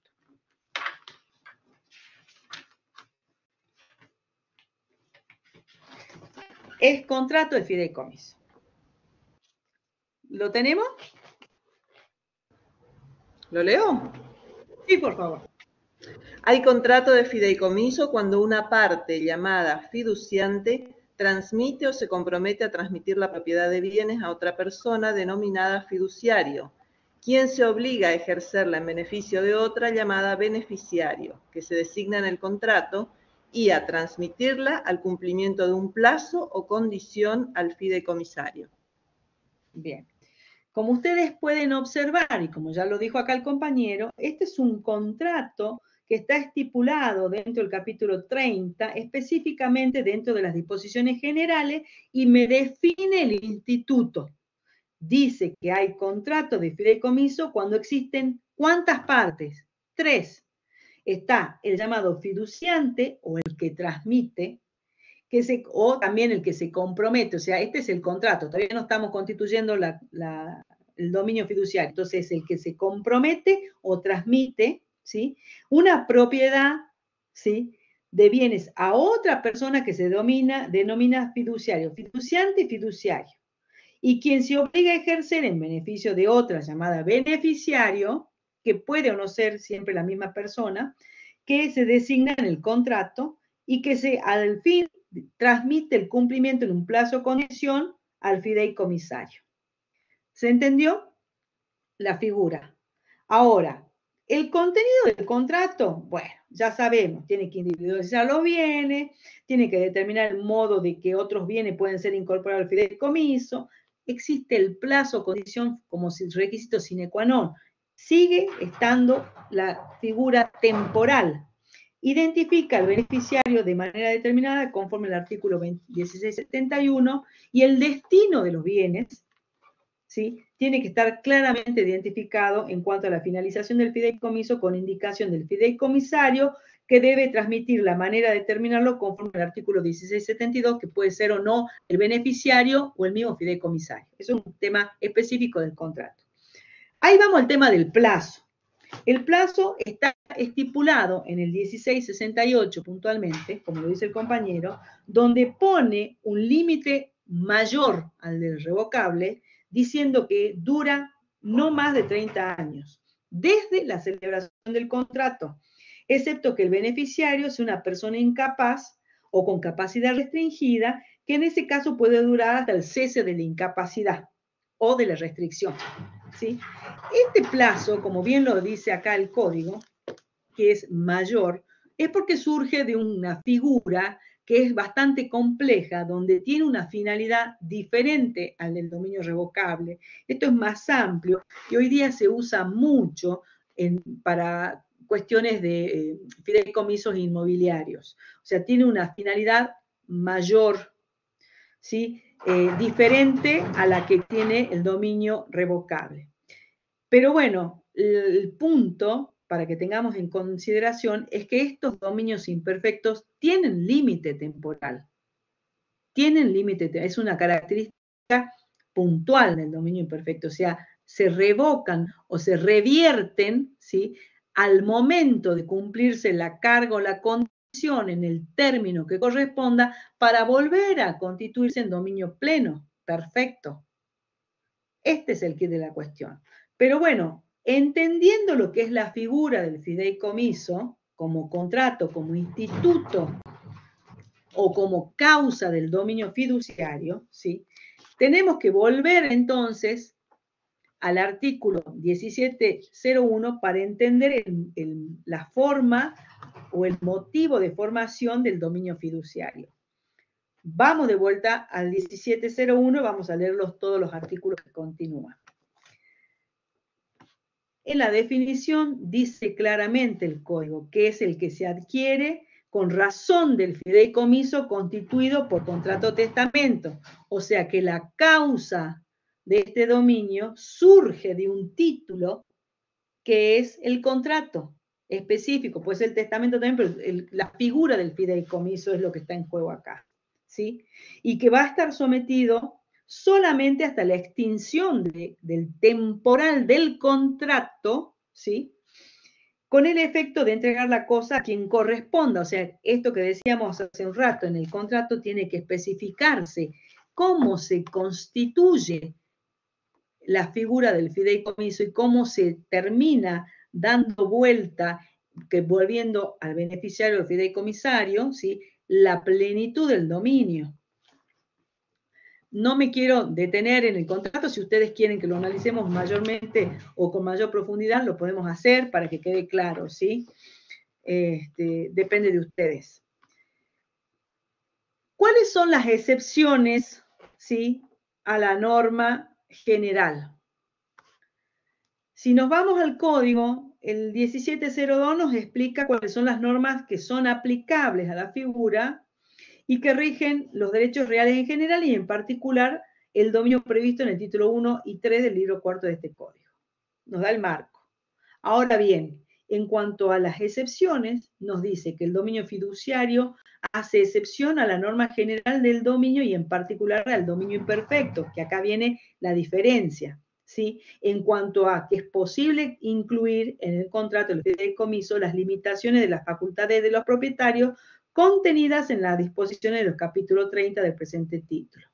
Es contrato de fideicomiso. ¿Lo tenemos? ¿Lo leo? Sí, por favor. Hay contrato de fideicomiso cuando una parte llamada fiduciante transmite o se compromete a transmitir la propiedad de bienes a otra persona denominada fiduciario, quien se obliga a ejercerla en beneficio de otra llamada beneficiario, que se designa en el contrato, y a transmitirla al cumplimiento de un plazo o condición al fideicomisario. Bien. Como ustedes pueden observar, y como ya lo dijo acá el compañero, este es un contrato que está estipulado dentro del capítulo 30, específicamente dentro de las disposiciones generales, y me define el instituto. Dice que hay contrato de fideicomiso cuando existen, ¿cuántas partes? 3. Está el llamado fiduciante o el que transmite, o también el que se compromete, o sea, este es el contrato, todavía no estamos constituyendo el dominio fiduciario, entonces el que se compromete o transmite, ¿sí?, una propiedad, ¿sí?, de bienes a otra persona que se denomina fiduciario, fiduciante y fiduciario, y quien se obliga a ejercer en beneficio de otra llamada beneficiario, que puede o no ser siempre la misma persona, que se designa en el contrato y que al fin transmite el cumplimiento en un plazo o condición al fideicomisario. ¿Se entendió? La figura. Ahora, el contenido del contrato, bueno, ya sabemos, tiene que individualizar los bienes, tiene que determinar el modo de que otros bienes pueden ser incorporados al fideicomiso, existe el plazo o condición como requisito sine qua non, sigue estando la figura temporal. Identifica al beneficiario de manera determinada conforme al artículo 1671 y el destino de los bienes, ¿sí?, tiene que estar claramente identificado en cuanto a la finalización del fideicomiso con indicación del fideicomisario que debe transmitir la manera de determinarlo conforme al artículo 1672, que puede ser o no el beneficiario o el mismo fideicomisario. Eso es un tema específico del contrato. Ahí vamos al tema del plazo. El plazo está estipulado en el 1668 puntualmente, como lo dice el compañero, donde pone un límite mayor al del revocable, diciendo que dura no más de 30 años, desde la celebración del contrato, excepto que el beneficiario sea una persona incapaz o con capacidad restringida, que en ese caso puede durar hasta el cese de la incapacidad o de la restricción, ¿sí? Este plazo, como bien lo dice acá el código, que es mayor, es porque surge de una figura que es bastante compleja, donde tiene una finalidad diferente al del dominio revocable. Esto es más amplio y hoy día se usa mucho para cuestiones de fideicomisos inmobiliarios. O sea, tiene una finalidad mayor, ¿sí?, diferente a la que tiene el dominio revocable. Pero bueno, el punto, para que tengamos en consideración, es que estos dominios imperfectos tienen límite temporal. Tienen límite, es una característica puntual del dominio imperfecto, o sea, se revocan o se revierten, ¿sí?, al momento de cumplirse la carga o la condición en el término que corresponda para volver a constituirse en dominio pleno, perfecto. Este es el quid de la cuestión. Pero bueno, entendiendo lo que es la figura del fideicomiso como contrato, como instituto o como causa del dominio fiduciario, ¿sí?, tenemos que volver entonces al artículo 1701 para entender la forma o el motivo de formación del dominio fiduciario. Vamos de vuelta al 1701 y vamos a leer todos los artículos que continúan. En la definición dice claramente el código que es el que se adquiere con razón del fideicomiso constituido por contrato o testamento. O sea que la causa de este dominio surge de un título que es el contrato específico, pues el testamento también, pero la figura del fideicomiso es lo que está en juego acá, ¿sí? Y que va a estar sometido solamente hasta la extinción del temporal del contrato, ¿sí?, con el efecto de entregar la cosa a quien corresponda. O sea, esto que decíamos hace un rato, en el contrato tiene que especificarse cómo se constituye la figura del fideicomiso y cómo se termina dando vuelta que volviendo al beneficiario del fideicomisario, ¿sí? La plenitud del dominio. No me quiero detener en el contrato, si ustedes quieren que lo analicemos mayormente o con mayor profundidad, lo podemos hacer para que quede claro, ¿sí? Depende de ustedes. ¿Cuáles son las excepciones, ¿sí? A la norma general? Si nos vamos al código, el 1702 nos explica cuáles son las normas que son aplicables a la figura y que rigen los derechos reales en general y en particular el dominio previsto en el título 1 y 3 del libro cuarto de este código. Nos da el marco. Ahora bien, en cuanto a las excepciones, nos dice que el dominio fiduciario hace excepción a la norma general del dominio y en particular al dominio imperfecto, que acá viene la diferencia, ¿sí? En cuanto a que es posible incluir en el contrato del fideicomiso las limitaciones de las facultades de los propietarios contenidas en las disposiciones de los capítulos 30 del presente título.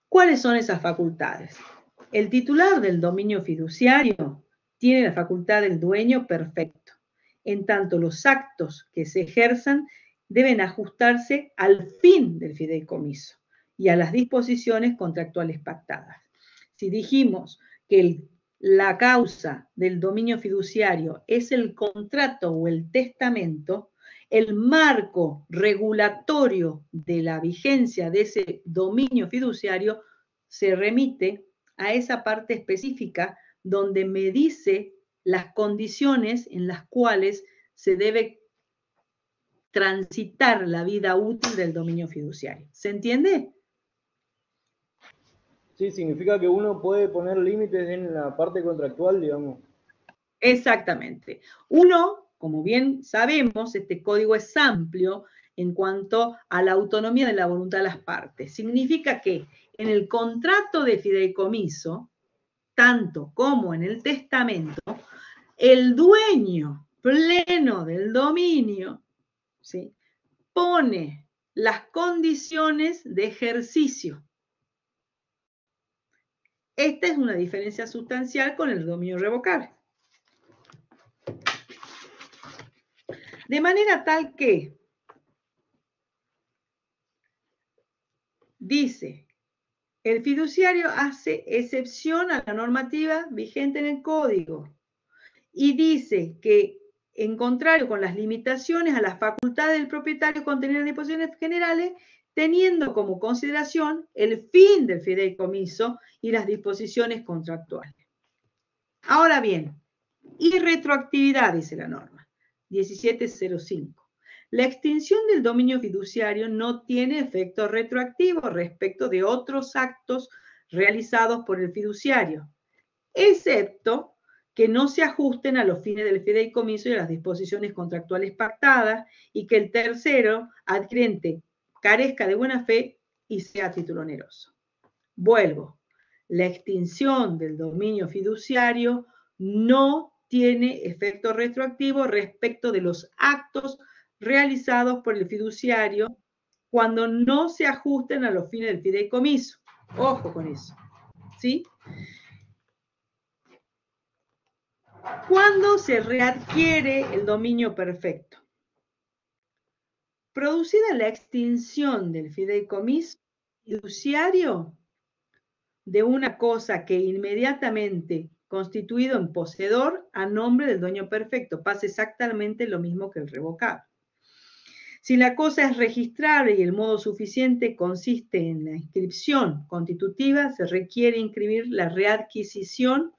¿Cuáles son esas facultades? El titular del dominio fiduciario tiene la facultad del dueño perfecto, en tanto los actos que se ejerzan deben ajustarse al fin del fideicomiso y a las disposiciones contractuales pactadas. Si dijimos que la causa del dominio fiduciario es el contrato o el testamento, el marco regulatorio de la vigencia de ese dominio fiduciario se remite a esa parte específica donde me dice las condiciones en las cuales se debe transitar la vida útil del dominio fiduciario. ¿Se entiende? Sí, significa que uno puede poner límites en la parte contractual, digamos. Exactamente. Uno, como bien sabemos, este código es amplio en cuanto a la autonomía de la voluntad de las partes. Significa que en el contrato de fideicomiso, tanto como en el testamento, el dueño pleno del dominio, ¿sí?, pone las condiciones de ejercicio. Esta es una diferencia sustancial con el dominio revocable. De manera tal que dice, el fiduciario hace excepción a la normativa vigente en el código y dice que, en contrario con las limitaciones a las facultades del propietario contenidas en disposiciones generales, teniendo como consideración el fin del fideicomiso y las disposiciones contractuales. Ahora bien, irretroactividad, dice la norma 1705. La extinción del dominio fiduciario no tiene efecto retroactivo respecto de otros actos realizados por el fiduciario, excepto que no se ajusten a los fines del fideicomiso y a las disposiciones contractuales pactadas y que el tercero adquirente carezca de buena fe y sea a título oneroso. Vuelvo, la extinción del dominio fiduciario no tiene efecto retroactivo respecto de los actos realizados por el fiduciario cuando no se ajusten a los fines del fideicomiso. Ojo con eso, ¿sí? ¿Cuándo se readquiere el dominio perfecto? Producida la extinción del fideicomiso fiduciario de una cosa que inmediatamente constituido en poseedor a nombre del dueño perfecto, pasa exactamente lo mismo que el revocable. Si la cosa es registrable y el modo suficiente consiste en la inscripción constitutiva, se requiere inscribir la readquisición.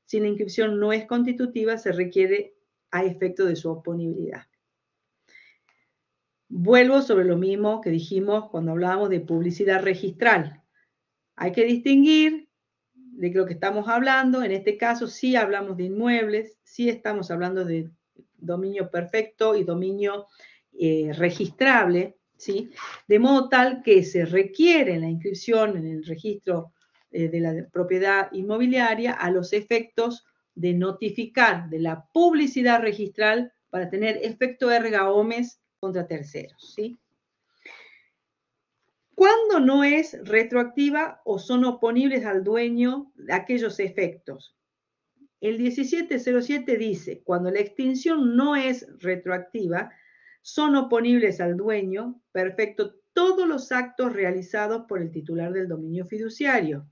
Si la inscripción no es constitutiva, se requiere a efecto de su oponibilidad. Vuelvo sobre lo mismo que dijimos cuando hablábamos de publicidad registral. Hay que distinguir de lo que estamos hablando. En este caso sí hablamos de inmuebles, sí estamos hablando de dominio perfecto y dominio registrable, ¿sí? De modo tal que se requiere la inscripción en el registro de la propiedad inmobiliaria a los efectos de notificar de la publicidad registral para tener efecto erga omnes contra terceros, ¿sí? ¿Cuándo no es retroactiva o son oponibles al dueño aquellos efectos? El 1707 dice, cuando la extinción no es retroactiva, son oponibles al dueño perfecto todos los actos realizados por el titular del dominio fiduciario.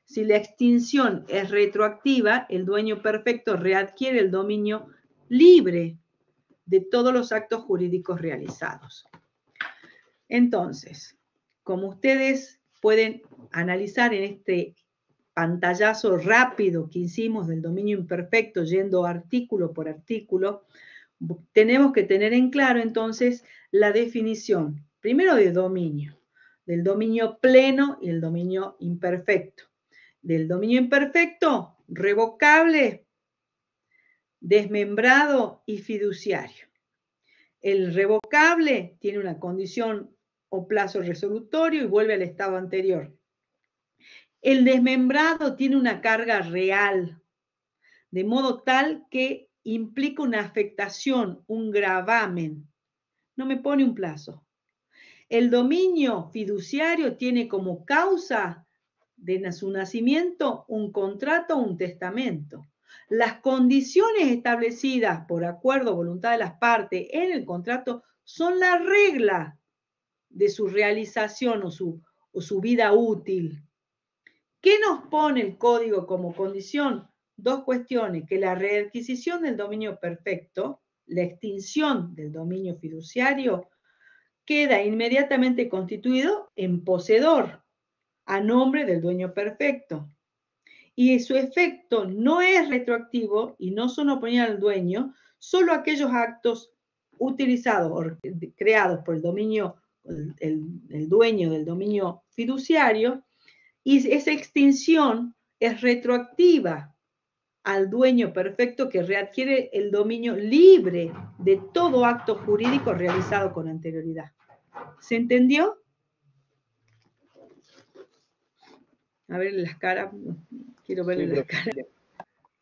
Si la extinción es retroactiva, el dueño perfecto readquiere el dominio libre de todos los actos jurídicos realizados. Entonces, como ustedes pueden analizar en este pantallazo rápido que hicimos del dominio imperfecto, yendo artículo por artículo, tenemos que tener en claro entonces la definición, primero de dominio, del dominio pleno y el dominio imperfecto. Del dominio imperfecto, revocable, desmembrado y fiduciario. El revocable tiene una condición o plazo resolutorio y vuelve al estado anterior. El desmembrado tiene una carga real, de modo tal que implica una afectación, un gravamen. No me pone un plazo. El dominio fiduciario tiene como causa de su nacimiento un contrato o un testamento. Las condiciones establecidas por acuerdo o voluntad de las partes en el contrato son la regla de su realización o su vida útil. ¿Qué nos pone el código como condición? Dos cuestiones, que la readquisición del dominio perfecto, la extinción del dominio fiduciario, queda inmediatamente constituido en poseedor a nombre del dueño perfecto. Y su efecto no es retroactivo y no son oponibles al dueño, solo aquellos actos utilizados o creados por el dominio, el dueño del dominio fiduciario, y esa extinción es retroactiva al dueño perfecto que readquiere el dominio libre de todo acto jurídico realizado con anterioridad. ¿Se entendió? A ver las caras, quiero verle las caras.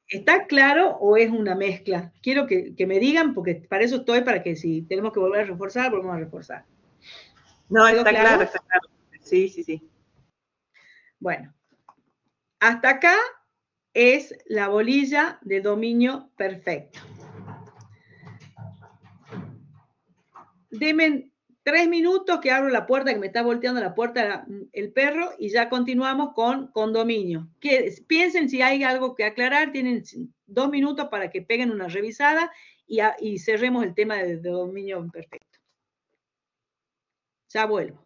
¿Está claro o es una mezcla? Quiero que me digan, porque para eso estoy, para que si tenemos que volver a reforzar, volvemos a reforzar. No, está claro, está claro. Sí, sí, sí. Bueno, hasta acá es la bolilla de dominio perfecto. Denme 3 minutos que abro la puerta, que me está volteando la puerta el perro, y ya continuamos con condominio. Piensen si hay algo que aclarar, tienen 2 minutos para que peguen una revisada y cerremos el tema de dominio perfecto. Ya vuelvo.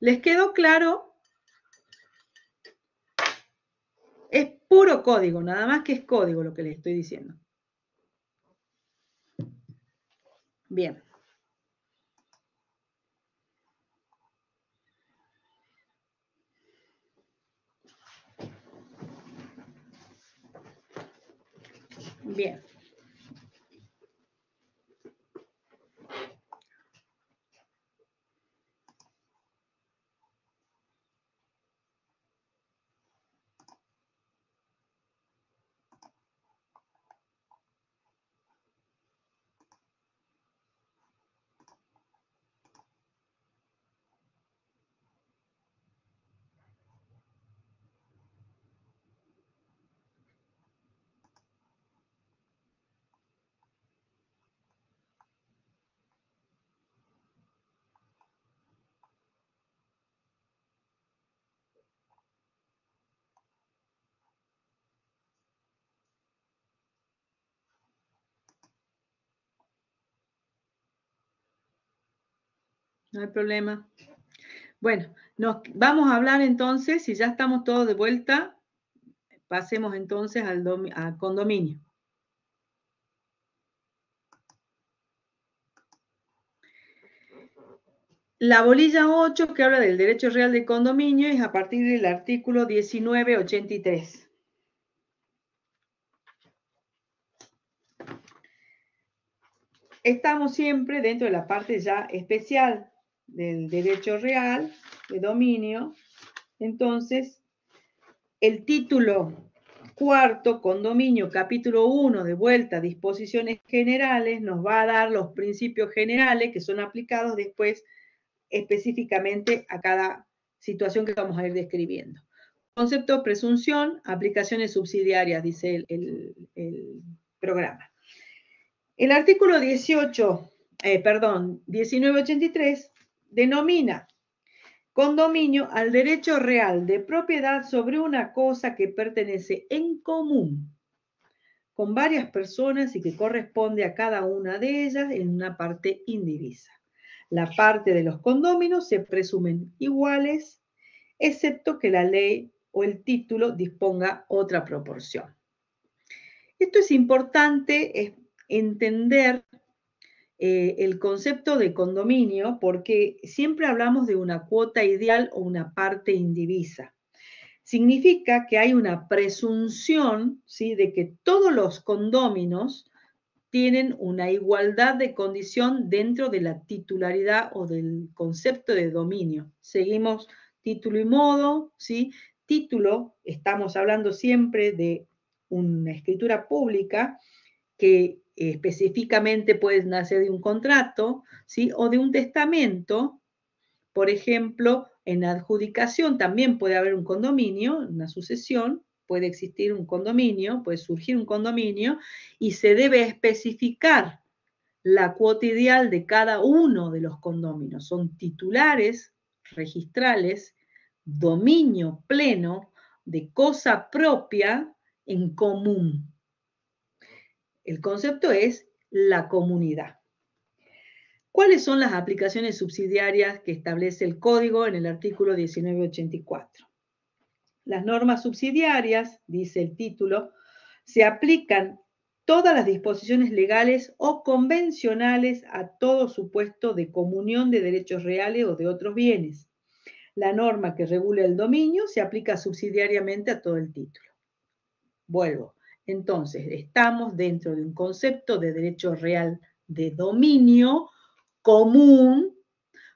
¿Les quedó claro? Es puro código, nada más que es código lo que les estoy diciendo. Bien. Bien. No hay problema. Bueno, vamos a hablar entonces, si ya estamos todos de vuelta, pasemos entonces al condominio. La bolilla 8, que habla del derecho real de condominio, es a partir del artículo 1983. estamos siempre dentro de la parte ya especial del derecho real, de dominio. Entonces, el título cuarto, condominio, capítulo 1, de vuelta, disposiciones generales, nos va a dar los principios generales que son aplicados después específicamente a cada situación que vamos a ir describiendo. Concepto, presunción, aplicaciones subsidiarias, dice el programa. El artículo 1983 denomina condominio al derecho real de propiedad sobre una cosa que pertenece en común con varias personas y que corresponde a cada una de ellas en una parte indivisa. La parte de los condóminos se presumen iguales, excepto que la ley o el título disponga otra proporción. Esto es importante entender el concepto de condominio, porque siempre hablamos de una cuota ideal o una parte indivisa. Significa que hay una presunción, ¿sí?, de que todos los condóminos tienen una igualdad de condición dentro de la titularidad o del concepto de dominio. Seguimos título y modo, ¿sí? Título, estamos hablando siempre de una escritura pública que específicamente puede nacer de un contrato, ¿sí?, o de un testamento. Por ejemplo, en adjudicación también puede haber un condominio, una sucesión, puede existir un condominio, puede surgir un condominio, y se debe especificar la cuota ideal de cada uno de los condóminos. Son titulares registrales, dominio pleno de cosa propia en común. El concepto es la comunidad. ¿Cuáles son las aplicaciones subsidiarias que establece el Código en el artículo 1984? Las normas subsidiarias, dice el título, se aplican todas las disposiciones legales o convencionales a todo supuesto de comunión de derechos reales o de otros bienes. La norma que regula el dominio se aplica subsidiariamente a todo el título. Vuelvo. Entonces, estamos dentro de un concepto de derecho real de dominio común,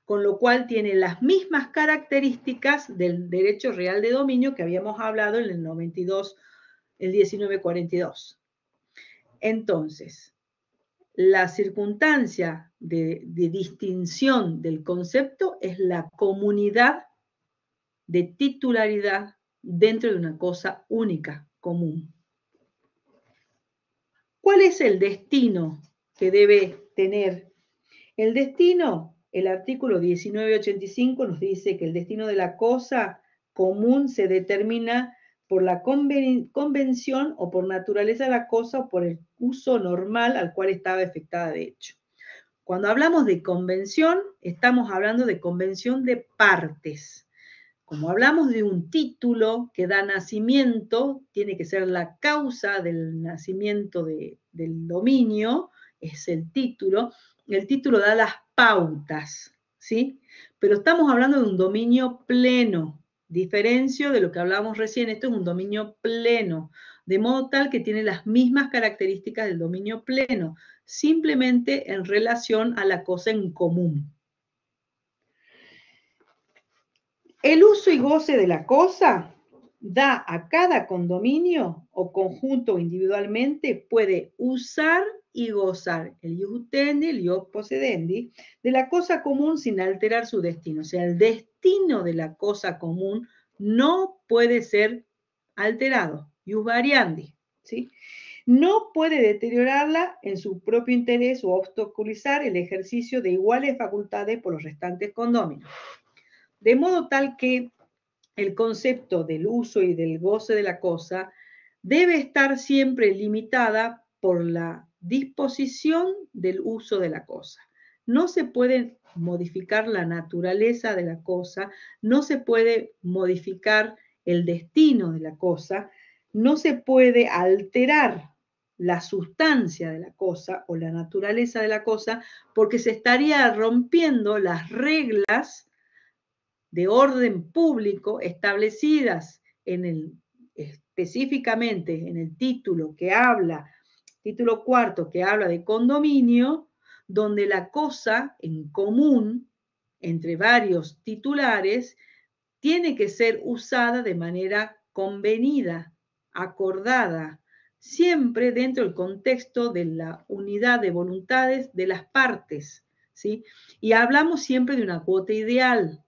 con lo cual tiene las mismas características del derecho real de dominio que habíamos hablado en el 1942. Entonces, la circunstancia de distinción del concepto es la comunidad de titularidad dentro de una cosa única, común. ¿Cuál es el destino que debe tener? El destino, el artículo 1985 nos dice que el destino de la cosa común se determina por la convención o por naturaleza de la cosa o por el uso normal al cual estaba efectuada de hecho. Cuando hablamos de convención, estamos hablando de convención de partes. Como hablamos de un título que da nacimiento, tiene que ser la causa del nacimiento del dominio, es el título da las pautas, ¿sí? Pero estamos hablando de un dominio pleno, diferencio de lo que hablábamos recién, esto es un dominio pleno, de modo tal que tiene las mismas características del dominio pleno, simplemente en relación a la cosa en común. El uso y goce de la cosa da a cada condominio o conjunto individualmente, puede usar y gozar, el ius utendi, el ius possedendi, de la cosa común sin alterar su destino. O sea, el destino de la cosa común no puede ser alterado, ius variandi, ¿sí? No puede deteriorarla en su propio interés o obstaculizar el ejercicio de iguales facultades por los restantes condóminos. De modo tal que el concepto del uso y del goce de la cosa debe estar siempre limitada por la disposición del uso de la cosa. No se puede modificar la naturaleza de la cosa, no se puede modificar el destino de la cosa, no se puede alterar la sustancia de la cosa o la naturaleza de la cosa, porque se estaría rompiendo las reglas de orden público establecidas específicamente en el título cuarto que habla de condominio, donde la cosa en común entre varios titulares tiene que ser usada de manera convenida, acordada, siempre dentro del contexto de la unidad de voluntades de las partes, ¿sí? Y hablamos siempre de una cuota ideal.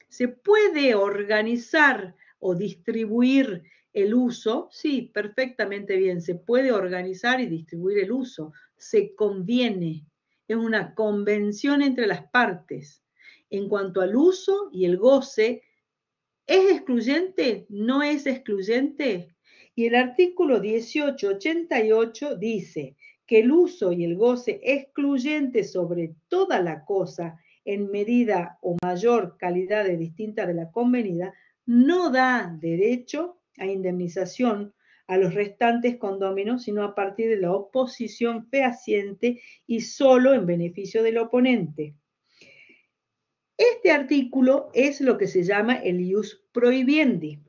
¿Se puede organizar o distribuir el uso? Sí, perfectamente bien. Se puede organizar y distribuir el uso. Se conviene. Es una convención entre las partes. En cuanto al uso y el goce, ¿es excluyente? ¿No es excluyente? Y el artículo 1888 dice que el uso y el goce excluyente sobre toda la cosa en medida o mayor calidad de distinta de la convenida no da derecho a indemnización a los restantes condóminos, sino a partir de la oposición fehaciente y solo en beneficio del oponente. Este artículo es lo que se llama el ius prohibiendi.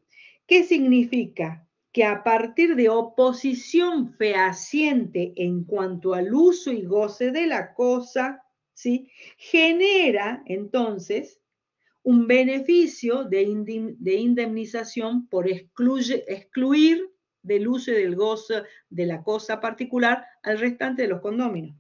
¿Qué significa? Que a partir de oposición fehaciente en cuanto al uso y goce de la cosa, ¿sí?, genera entonces un beneficio de indemnización por excluir del uso y del goce de la cosa particular al restante de los condóminos.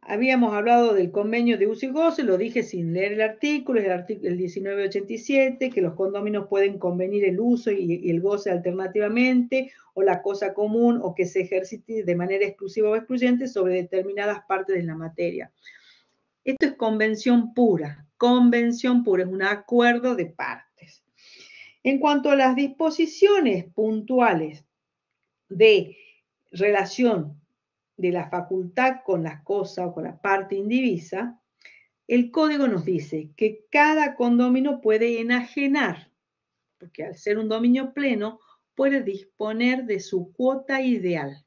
Habíamos hablado del convenio de uso y goce, lo dije sin leer el artículo, es el 1987, que los condóminos pueden convenir el uso y el goce alternativamente, o la cosa común, o que se ejercite de manera exclusiva o excluyente sobre determinadas partes de la materia. Esto es convención pura, es un acuerdo de partes. En cuanto a las disposiciones puntuales de relación de la facultad con la cosa o con la parte indivisa, el código nos dice que cada condómino puede enajenar, porque al ser un dominio pleno, puede disponer de su cuota ideal.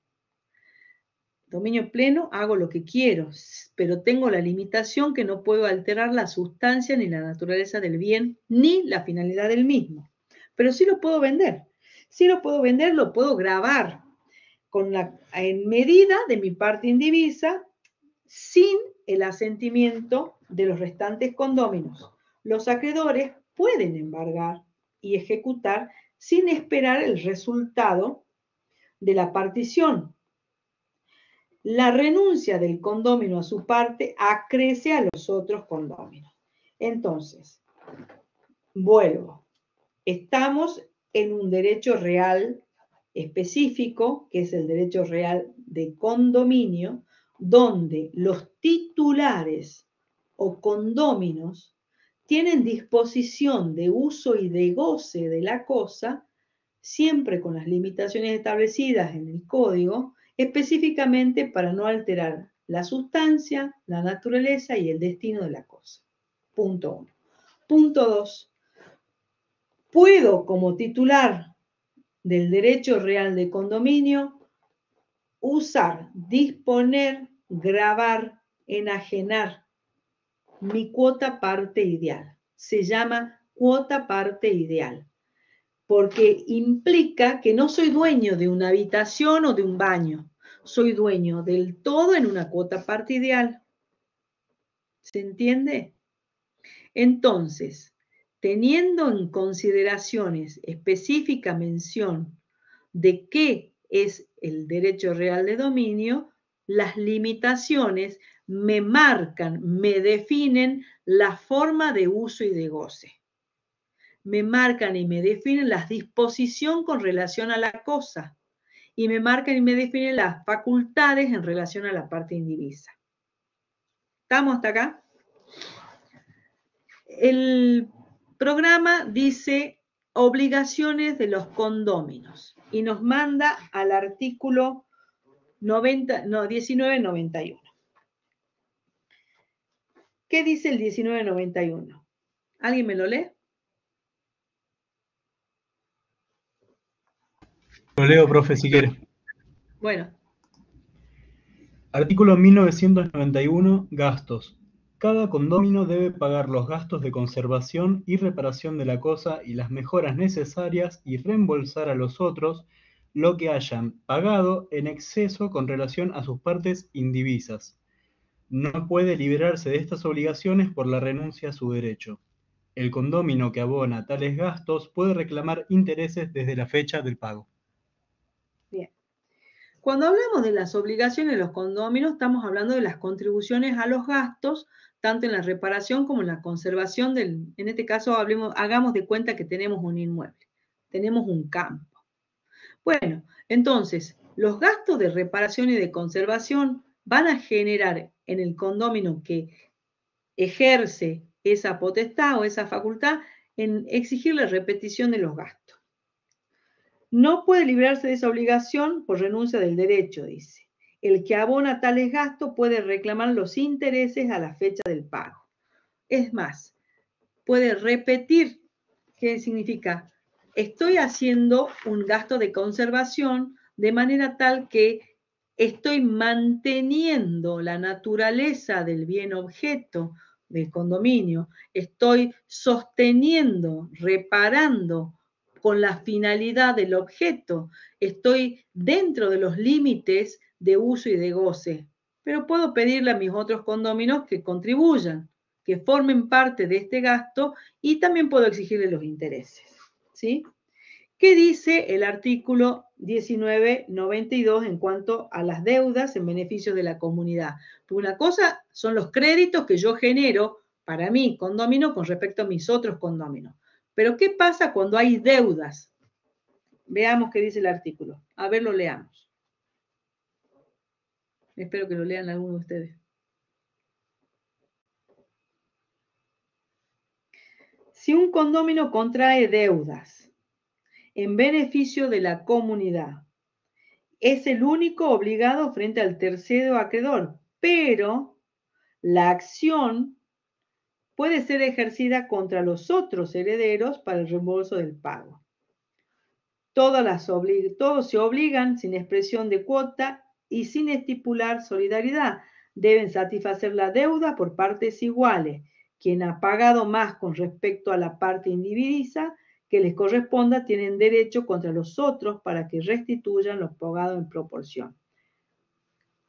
Dominio pleno, hago lo que quiero, pero tengo la limitación que no puedo alterar la sustancia ni la naturaleza del bien, ni la finalidad del mismo. Pero sí lo puedo vender. Sí lo puedo vender, lo puedo grabar en medida de mi parte indivisa, sin el asentimiento de los restantes condóminos. Los acreedores pueden embargar y ejecutar sin esperar el resultado de la partición. La renuncia del condómino a su parte acrece a los otros condóminos. Entonces, vuelvo. Estamos en un derecho real específico, que es el derecho real de condominio, donde los titulares o condóminos tienen disposición de uso y de goce de la cosa, siempre con las limitaciones establecidas en el código, específicamente para no alterar la sustancia, la naturaleza y el destino de la cosa. Punto 1. Punto 2. Puedo, como titular del derecho real de condominio, usar, disponer, grabar, enajenar mi cuota parte ideal. Se llama cuota parte ideal, porque implica que no soy dueño de una habitación o de un baño, soy dueño del todo en una cuota parte ideal. ¿Se entiende? Entonces, teniendo en consideraciones específica mención de qué es el derecho real de dominio, las limitaciones me marcan, me definen la forma de uso y de goce. Me marcan y me definen la disposición con relación a la cosa. Y me marcan y me definen las facultades en relación a la parte indivisa. ¿Estamos hasta acá? El programa dice obligaciones de los condóminos y nos manda al artículo 1991. ¿Qué dice el 1991? ¿Alguien me lo lee? Lo leo, profe, si quiere. Bueno. Artículo 1991. Gastos. Cada condómino debe pagar los gastos de conservación y reparación de la cosa y las mejoras necesarias y reembolsar a los otros lo que hayan pagado en exceso con relación a sus partes indivisas. No puede librarse de estas obligaciones por la renuncia a su derecho. El condómino que abona tales gastos puede reclamar intereses desde la fecha del pago. Bien. Cuando hablamos de las obligaciones de los condóminos, estamos hablando de las contribuciones a los gastos, tanto en la reparación como en la conservación en este caso hagamos de cuenta que tenemos un inmueble, tenemos un campo. Bueno, entonces, los gastos de reparación y de conservación van a generar en el condómino que ejerce esa potestad o esa facultad en exigir la repetición de los gastos. No puede librarse de esa obligación por renuncia del derecho, dice. El que abona tales gastos puede reclamar los intereses a la fecha del pago. Es más, puede repetir. ¿Qué significa? Estoy haciendo un gasto de conservación de manera tal que estoy manteniendo la naturaleza del bien objeto del condominio, estoy sosteniendo, reparando con la finalidad del objeto, estoy dentro de los límites de uso y de goce, pero puedo pedirle a mis otros condóminos que contribuyan, que formen parte de este gasto y también puedo exigirle los intereses, ¿sí? ¿Qué dice el artículo 1992 en cuanto a las deudas en beneficio de la comunidad? Una cosa son los créditos que yo genero para mi condomino con respecto a mis otros condóminos. Pero ¿qué pasa cuando hay deudas? Veamos qué dice el artículo. A ver, lo leamos. Espero que lo lean algunos de ustedes. Si un condomino contrae deudas en beneficio de la comunidad, es el único obligado frente al tercero acreedor, pero la acción puede ser ejercida contra los otros herederos para el reembolso del pago. Todos se obligan sin expresión de cuota y sin estipular solidaridad. Deben satisfacer la deuda por partes iguales. Quien ha pagado más con respecto a la parte indivisa que les corresponda tienen derecho contra los otros para que restituyan lo pagado en proporción.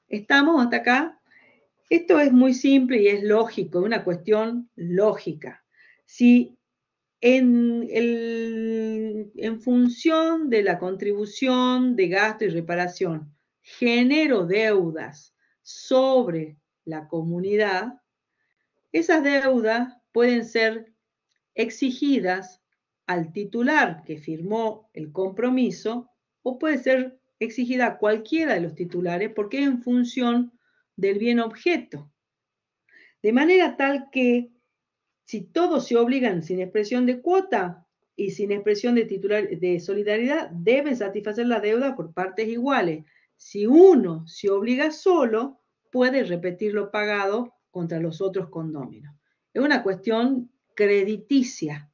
¿Estamos hasta acá? Esto es muy simple y es lógico, es una cuestión lógica. Si en función de la contribución de gasto y reparación genero deudas sobre la comunidad, esas deudas pueden ser exigidas al titular que firmó el compromiso o puede ser exigida a cualquiera de los titulares porque es en función del bien objeto. De manera tal que si todos se obligan sin expresión de cuota y sin expresión de solidaridad, deben satisfacer la deuda por partes iguales. Si uno se obliga solo, puede repetir lo pagado contra los otros condóminos. Es una cuestión crediticia,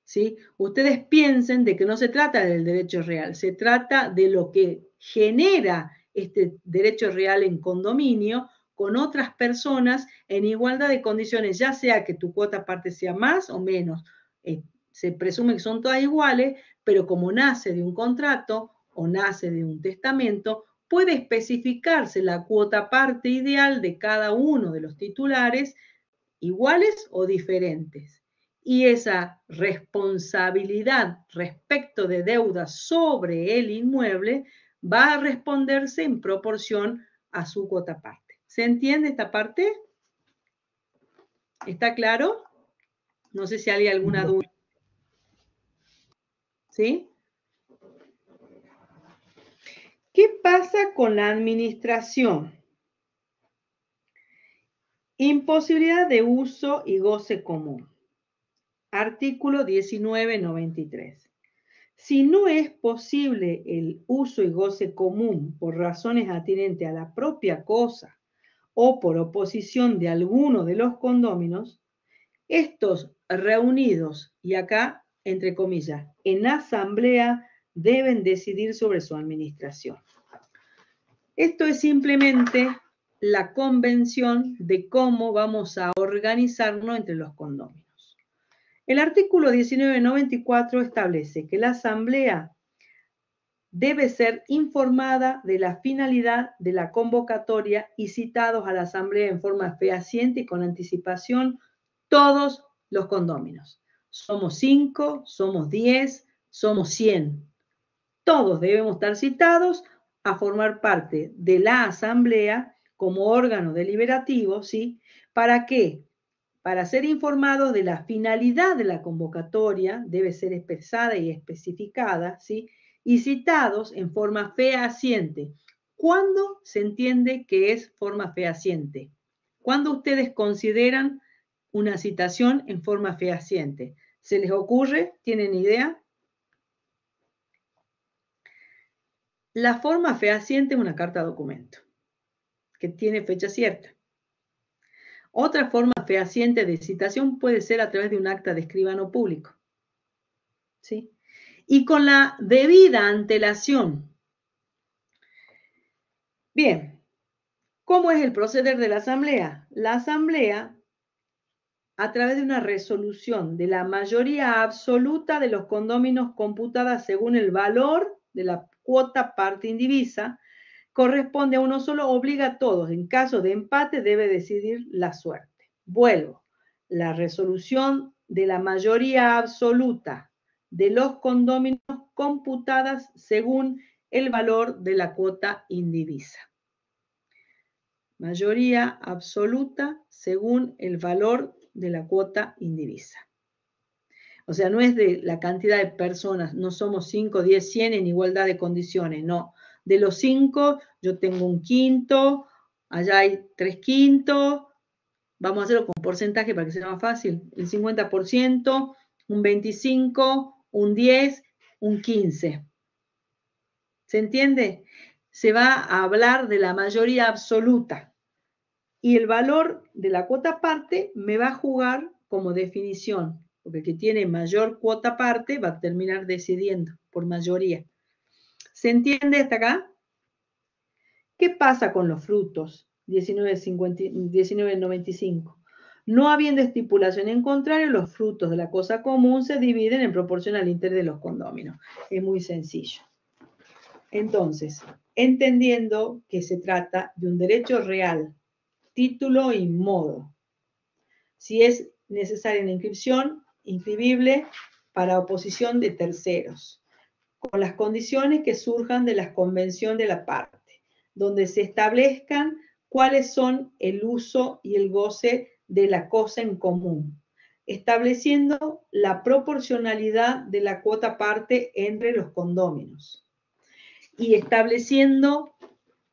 ¿sí? Ustedes piensen de que no se trata del derecho real, se trata de lo que genera este derecho real en condominio con otras personas en igualdad de condiciones, ya sea que tu cuota parte sea más o menos. Se presume que son todas iguales, pero como nace de un contrato o nace de un testamento, puede especificarse la cuota parte ideal de cada uno de los titulares, iguales o diferentes. Y esa responsabilidad respecto de deudas sobre el inmueble va a responderse en proporción a su cuota parte. ¿Se entiende esta parte? ¿Está claro? No sé si hay alguna duda. ¿Sí? ¿Qué pasa con la administración? Imposibilidad de uso y goce común. Artículo 1993. Si no es posible el uso y goce común por razones atinentes a la propia cosa o por oposición de alguno de los condóminos, estos reunidos, y acá entre comillas, en asamblea deben decidir sobre su administración. Esto es simplemente la convención de cómo vamos a organizarnos entre los condóminos. El artículo 1994 establece que la asamblea debe ser informada de la finalidad de la convocatoria y citados a la asamblea en forma fehaciente y con anticipación todos los condóminos. Somos 5, somos 10, somos 100. Todos debemos estar citados a formar parte de la asamblea como órgano deliberativo, ¿sí? ¿Para qué? Para ser informados de la finalidad de la convocatoria, debe ser expresada y especificada, ¿sí? Y citados en forma fehaciente. ¿Cuándo se entiende que es forma fehaciente? ¿Cuándo ustedes consideran una citación en forma fehaciente? ¿Se les ocurre? ¿Tienen idea? La forma fehaciente es una carta documento que tiene fecha cierta. Otra forma fehaciente de citación puede ser a través de un acta de escribano público, ¿sí? Y con la debida antelación. Bien, ¿cómo es el proceder de la asamblea? La asamblea, a través de una resolución de la mayoría absoluta de los condóminos computada según el valor de la cuota parte indivisa, corresponde a uno solo, obliga a todos. En caso de empate debe decidir la suerte. Vuelvo. La resolución de la mayoría absoluta de los condóminos computadas según el valor de la cuota indivisa. Mayoría absoluta según el valor de la cuota indivisa. O sea, no es de la cantidad de personas, no somos 5, 10, 100 en igualdad de condiciones, no. De los 5, yo tengo un quinto, allá hay 3 quintos, vamos a hacerlo con porcentaje para que sea más fácil, el 50%, un 25, un 10, un 15. ¿Se entiende? Se va a hablar de la mayoría absoluta y el valor de la cuota parte me va a jugar como definición, porque el que tiene mayor cuota parte va a terminar decidiendo por mayoría. ¿Se entiende hasta acá? ¿Qué pasa con los frutos? 1995. No habiendo estipulación en contrario, los frutos de la cosa común se dividen en proporción al interés de los condóminos. Es muy sencillo. Entonces, entendiendo que se trata de un derecho real, título y modo. Si es necesaria una inscripción, inscribible para oposición de terceros, con las condiciones que surjan de la convención de la parte, donde se establezcan cuáles son el uso y el goce de la cosa en común, estableciendo la proporcionalidad de la cuota parte entre los condóminos y estableciendo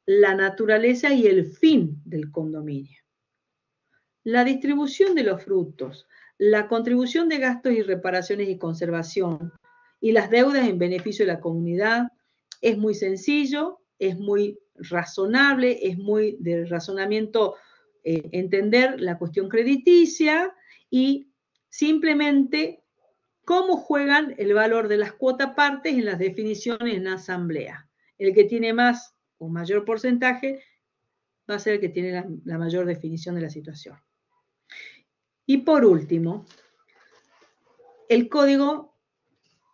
la naturaleza y el fin del condominio. La distribución de los frutos, la contribución de gastos y reparaciones y conservación y las deudas en beneficio de la comunidad es muy sencillo, es muy razonable, es muy de razonamiento entender la cuestión crediticia y simplemente cómo juegan el valor de las cuotas partes en las definiciones en la asamblea. El que tiene más o mayor porcentaje va a ser el que tiene la mayor definición de la situación. Y por último, el código,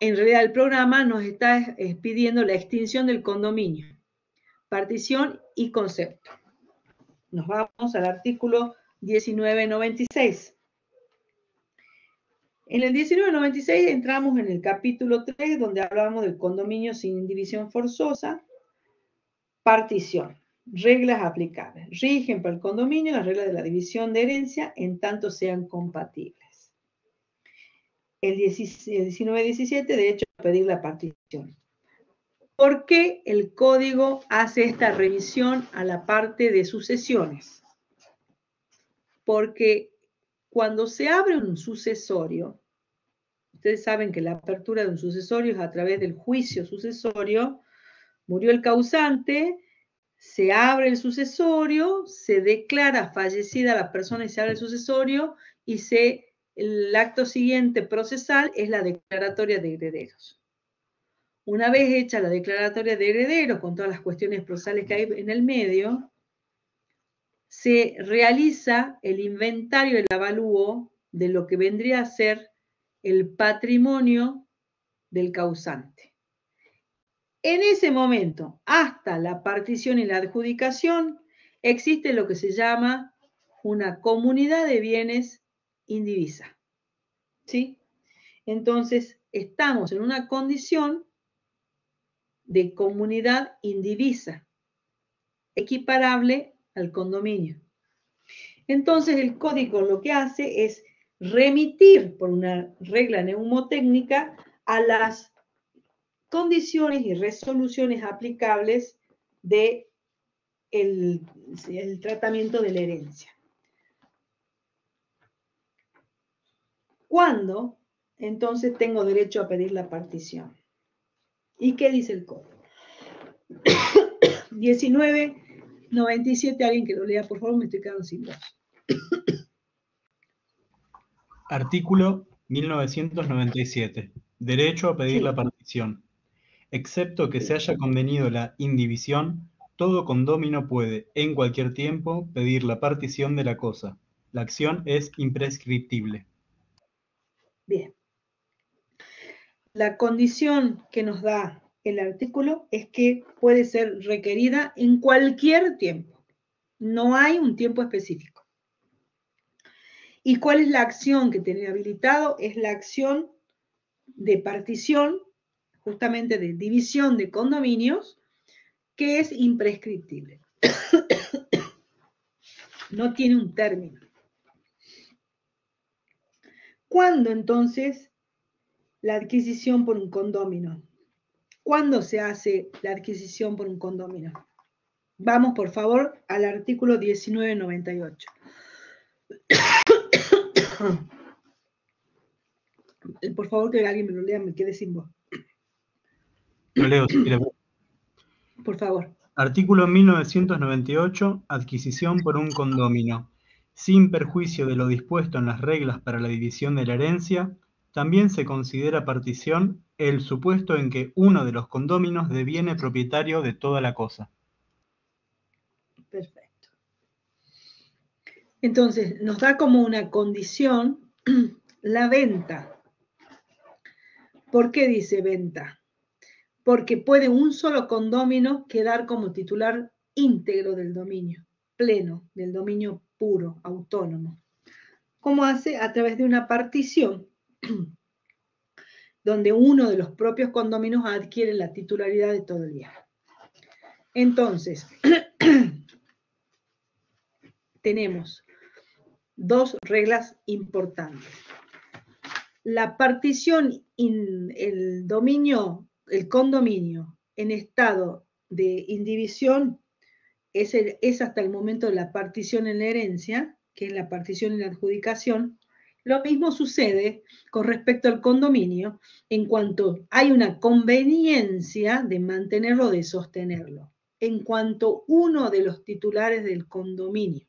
en realidad el programa nos está pidiendo la extinción del condominio, partición y concepto. Nos vamos al artículo 1996. En el 1996 entramos en el capítulo 3, donde hablamos del condominio sin división forzosa, partición. Reglas aplicables. Rigen para el condominio las reglas de la división de herencia en tanto sean compatibles. El 1917, de hecho, pedir la partición. ¿Por qué el código hace esta revisión a la parte de sucesiones? Porque cuando se abre un sucesorio, ustedes saben que la apertura de un sucesorio es a través del juicio sucesorio, murió el causante, se abre el sucesorio, se declara fallecida la persona y se abre el sucesorio y el acto siguiente procesal es la declaratoria de herederos. Una vez hecha la declaratoria de herederos con todas las cuestiones procesales que hay en el medio, se realiza el inventario, el avalúo de lo que vendría a ser el patrimonio del causante. En ese momento, hasta la partición y la adjudicación, existe lo que se llama una comunidad de bienes indivisa. ¿Sí? Entonces, estamos en una condición de comunidad indivisa, equiparable al condominio. Entonces, el código lo que hace es remitir por una regla neumotécnica a las condiciones y resoluciones aplicables de el tratamiento de la herencia. ¿Cuándo entonces tengo derecho a pedir la partición? ¿Y qué dice el código? 1997, alguien que lo lea, por favor, me estoy quedando sin voz. Artículo 1997. Derecho a pedir Sí. la partición. Excepto que se haya convenido la indivisión, todo condómino puede, en cualquier tiempo, pedir la partición de la cosa. La acción es imprescriptible. Bien. La condición que nos da el artículo es que puede ser requerida en cualquier tiempo. No hay un tiempo específico. ¿Y cuál es la acción que tiene habilitado? Es la acción de partición, justamente de división de condominios, que es imprescriptible. No tiene un término. ¿Cuándo entonces la adquisición por un condomino? ¿Cuándo se hace la adquisición por un condomino? Vamos, por favor, al artículo 1998. Por favor, que alguien me lo lea, me quedé sin voz. Lo leo, si quiere. Por favor. Artículo 1998. Adquisición por un condómino. Sin perjuicio de lo dispuesto en las reglas para la división de la herencia, también se considera partición el supuesto en que uno de los condóminos deviene propietario de toda la cosa. Perfecto. Entonces, nos da como una condición la venta. ¿Por qué dice venta? Porque puede un solo condómino quedar como titular íntegro del dominio, pleno, del dominio puro, autónomo. ¿Cómo hace? A través de una partición, donde uno de los propios condóminos adquiere la titularidad de todo el bien. Entonces, tenemos dos reglas importantes. La partición, el condominio en estado de indivisión es hasta el momento de la partición en la herencia, que es la partición en la adjudicación. Lo mismo sucede con respecto al condominio en cuanto hay una conveniencia de mantenerlo o de sostenerlo. En cuanto uno de los titulares del condominio,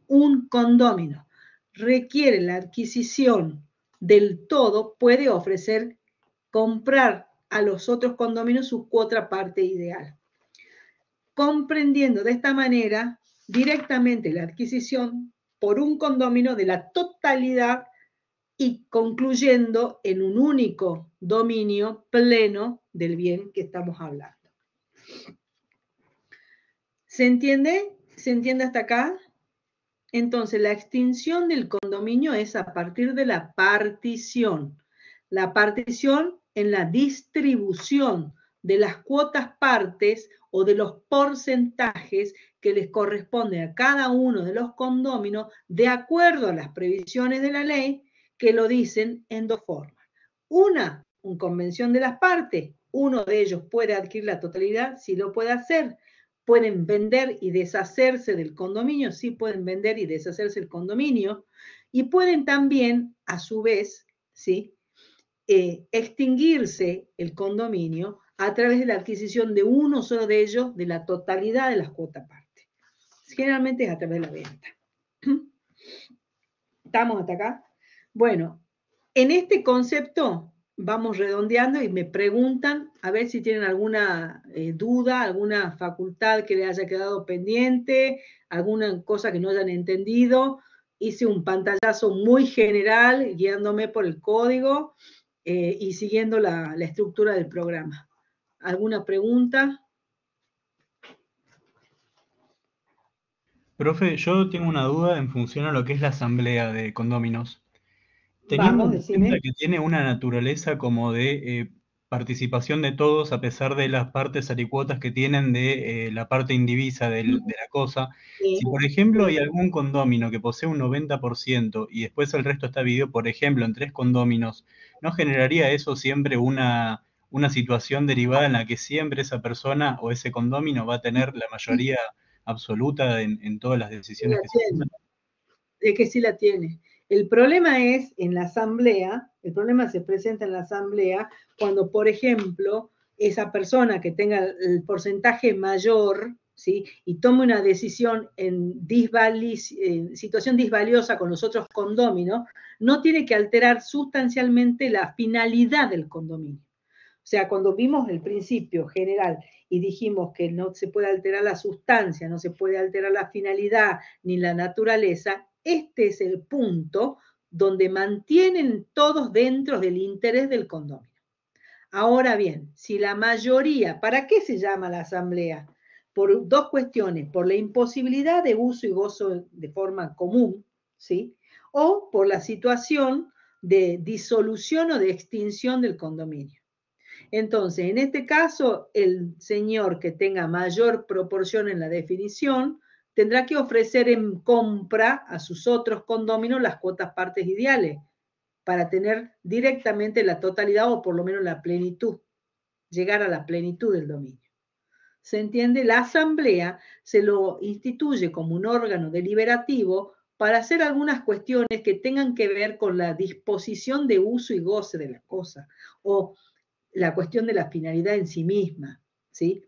un condómino, requiere la adquisición del todo, puede ofrecer comprar a los otros condóminos su cuota parte ideal, comprendiendo de esta manera directamente la adquisición por un condomino de la totalidad y concluyendo en un único dominio pleno del bien que estamos hablando. ¿Se entiende? ¿Se entiende hasta acá? Entonces, la extinción del condominio es a partir de la partición. La partición en la distribución de las cuotas partes o de los porcentajes que les corresponde a cada uno de los condóminos de acuerdo a las previsiones de la ley que lo dicen en dos formas. Una convención de las partes. Uno de ellos puede adquirir la totalidad, si lo puede hacer. Pueden vender y deshacerse del condominio, sí pueden vender y deshacerse del condominio, y pueden también, a su vez, ¿sí? Extinguirse el condominio a través de la adquisición de uno solo de ellos de la totalidad de las cuotas parte. Generalmente es a través de la venta. ¿Estamos hasta acá? Bueno, en este concepto vamos redondeando y me preguntan a ver si tienen alguna duda, alguna facultad que les haya quedado pendiente, alguna cosa que no hayan entendido. Hice un pantallazo muy general guiándome por el código y siguiendo la estructura del programa. ¿Alguna pregunta? Profe, yo tengo una duda en función a lo que es la asamblea de condóminos. Teniendo Vamos, en cuenta decime. que tiene una naturaleza como de participación de todos, a pesar de las partes alicuotas que tienen de la parte indivisa de la cosa, Sí, si por ejemplo hay sí. algún condómino que posee un 90% y después el resto está dividido, por ejemplo, en 3 condóminos, ¿no generaría eso siempre una situación derivada en la que siempre esa persona o ese condómino va a tener la mayoría absoluta en todas las Sí decisiones la que se tiene, tomen? es que sí la tiene. El problema es en la asamblea, el problema se presenta en la asamblea cuando, por ejemplo, esa persona que tenga el porcentaje mayor, ¿sí? Y tome una decisión en situación disvaliosa con los otros condóminos, no tiene que alterar sustancialmente la finalidad del condominio. O sea, cuando vimos el principio general y dijimos que no se puede alterar la sustancia, no se puede alterar la finalidad ni la naturaleza, este es el punto donde mantienen todos dentro del interés del condominio. Ahora bien, si la mayoría, ¿para qué se llama la asamblea? Por dos cuestiones, por la imposibilidad de uso y gozo de forma común, ¿sí? O por la situación de disolución o de extinción del condominio. Entonces, en este caso, el señor que tenga mayor proporción en la definición tendrá que ofrecer en compra a sus otros condóminos las cuotas partes ideales para tener directamente la totalidad o por lo menos la plenitud, llegar a la plenitud del dominio. ¿Se entiende? La asamblea se lo instituye como un órgano deliberativo para hacer algunas cuestiones que tengan que ver con la disposición de uso y goce de las cosas, o la cuestión de la finalidad en sí misma, ¿sí?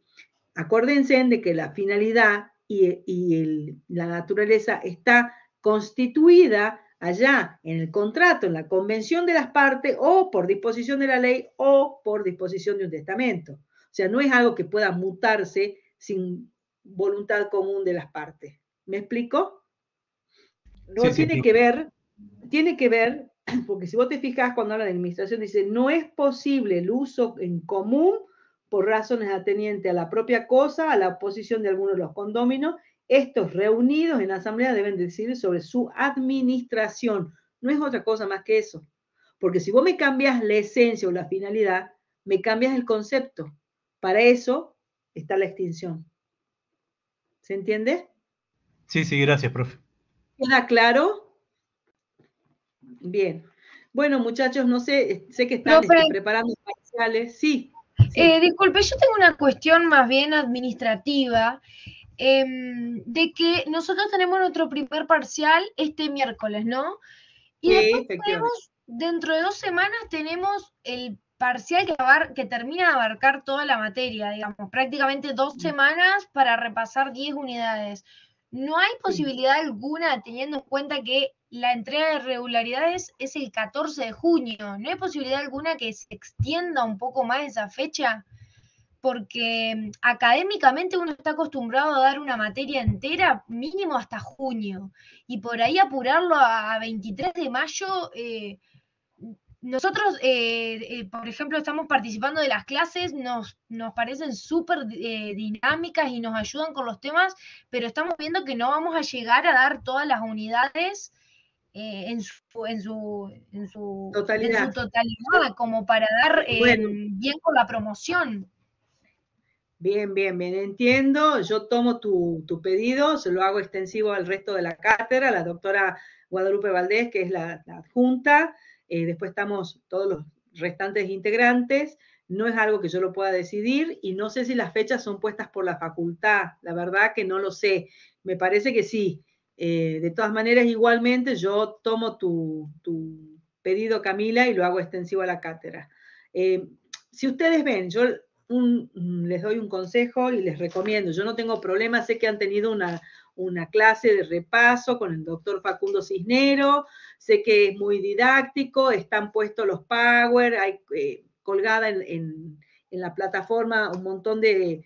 Acuérdense de que la finalidad y la naturaleza está constituida allá en el contrato, en la convención de las partes, o por disposición de la ley, o por disposición de un testamento. O sea, no es algo que pueda mutarse sin voluntad común de las partes. ¿Me explico? Sí, Luego sí, profe. tiene que ver, porque si vos te fijas cuando habla de administración, dice, no es posible el uso en común por razones atenientes a la propia cosa, a la oposición de algunos de los condóminos. Estos reunidos en la asamblea deben decidir sobre su administración. No es otra cosa más que eso. Porque si vos me cambias la esencia o la finalidad, me cambias el concepto. Para eso está la extinción. ¿Se entiende? Sí, sí, gracias, profe. ¿Queda claro? Bien. Bueno, muchachos, no sé, sé que están Profe, preparando parciales. Sí, sí. disculpe, yo tengo una cuestión más bien administrativa, de que nosotros tenemos nuestro primer parcial este miércoles, ¿no? Y Sí, después efectivamente. tenemos, dentro de 2 semanas, tenemos el parcial que termina de abarcar toda la materia, digamos, prácticamente 2 semanas para repasar 10 unidades. ¿No hay Sí. posibilidad alguna, teniendo en cuenta que la entrega de regularidades es el 14 de junio, ¿no hay posibilidad alguna que se extienda un poco más esa fecha? Porque académicamente uno está acostumbrado a dar una materia entera mínimo hasta junio, y por ahí apurarlo a 23 de mayo, nosotros, por ejemplo, estamos participando de las clases, nos parecen súper dinámicas y nos ayudan con los temas, pero estamos viendo que no vamos a llegar a dar todas las unidades en su Totalidad. totalidad, como para dar Bueno, bien con la promoción. bien, bien, bien. Entiendo. Yo tomo tu pedido, se lo hago extensivo al resto de la cátedra, la doctora Guadalupe Valdés, que es la adjunta. Después estamos todos los restantes integrantes. No es algo que yo lo pueda decidir y no sé si las fechas son puestas por la facultad. La verdad que no lo sé. Me parece que sí. De todas maneras, igualmente yo tomo tu pedido, Camila, y lo hago extensivo a la cátedra. Si ustedes ven, yo les doy un consejo y les recomiendo. Yo no tengo problema, sé que han tenido una clase de repaso con el doctor Facundo Cisnero, sé que es muy didáctico, están puestos los Power, hay colgada en la plataforma un montón de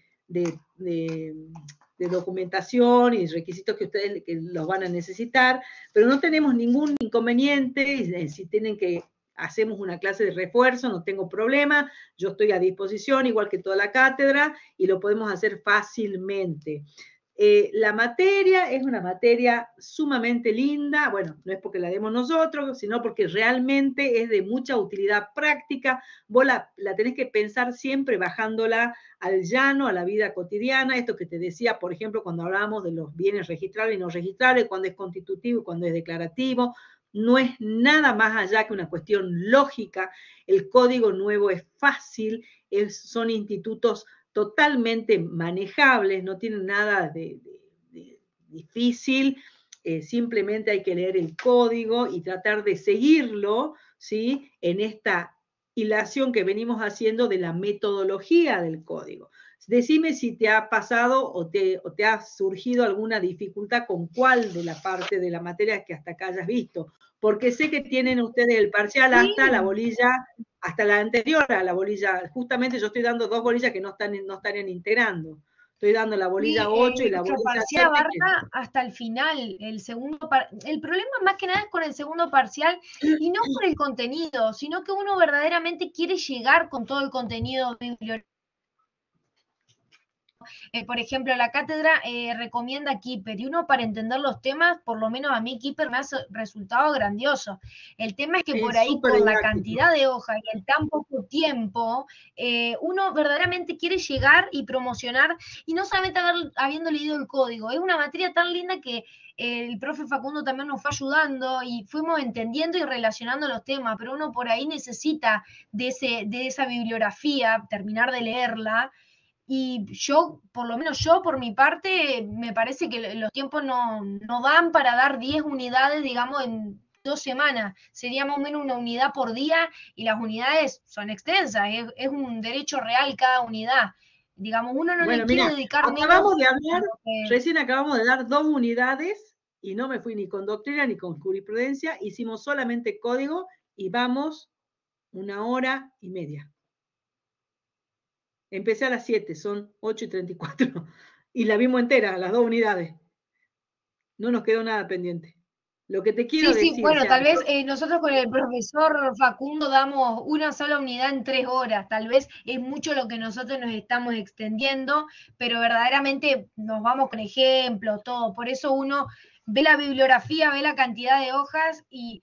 documentación y requisitos que ustedes que los van a necesitar, pero no tenemos ningún inconveniente si tienen que hacemos una clase de refuerzo, no tengo problema, yo estoy a disposición, igual que toda la cátedra, y lo podemos hacer fácilmente. La materia es una materia sumamente linda, bueno, no es porque la demos nosotros, sino porque realmente es de mucha utilidad práctica. Vos la tenés que pensar siempre bajándola al llano, a la vida cotidiana, esto que te decía, por ejemplo, cuando hablábamos de los bienes registrables y no registrables, cuando es constitutivo y cuando es declarativo, no es nada más allá que una cuestión lógica. El código nuevo es fácil, son institutos totalmente manejables, no tienen nada de difícil, simplemente hay que leer el código y tratar de seguirlo, ¿sí? En esta hilación que venimos haciendo de la metodología del código. Decime si te ha pasado o te ha surgido alguna dificultad con cuál de la parte de la materia que hasta acá hayas visto, porque sé que tienen ustedes el parcial hasta la bolilla, hasta la anterior a la bolilla. Justamente yo estoy dando 2 bolillas que no estarían integrando. Estoy dando la bolilla 8 y la bolilla 7. Parcial abarca hasta el final, el problema más que nada es con el segundo parcial, y no por el contenido, sino que uno verdaderamente quiere llegar con todo el contenido bibliográfico. Por ejemplo, la cátedra recomienda Keeper, y uno para entender los temas, por lo menos a mí Keeper me ha resultado grandioso. El tema es que por ahí, con la cantidad de hojas y el tan poco tiempo, uno verdaderamente quiere llegar y promocionar, y no solamente habiendo leído el código. Es una materia tan linda que el profe Facundo también nos fue ayudando y fuimos entendiendo y relacionando los temas, pero uno por ahí necesita de esa bibliografía, terminar de leerla. Y yo, por lo menos yo, por mi parte, me parece que los tiempos no dan para dar 10 unidades, digamos, en 2 semanas. Sería más o menos una unidad por día, y las unidades son extensas, es un derecho real cada unidad. Digamos, uno no le quiere dedicar menos. Recién acabamos de dar 2 unidades, y no me fui ni con doctrina ni con jurisprudencia, hicimos solamente código, y vamos 1 hora y media. Empecé a las 7, son 8:34, y la vimos entera, las 2 unidades. No nos quedó nada pendiente. Lo que te quiero decir... Sí, bueno, tal vez nosotros con el profesor Facundo damos una sola unidad en 3 horas, tal vez es mucho lo que nosotros nos estamos extendiendo, pero verdaderamente nos vamos con ejemplos, todo. Por eso uno ve la bibliografía, ve la cantidad de hojas y...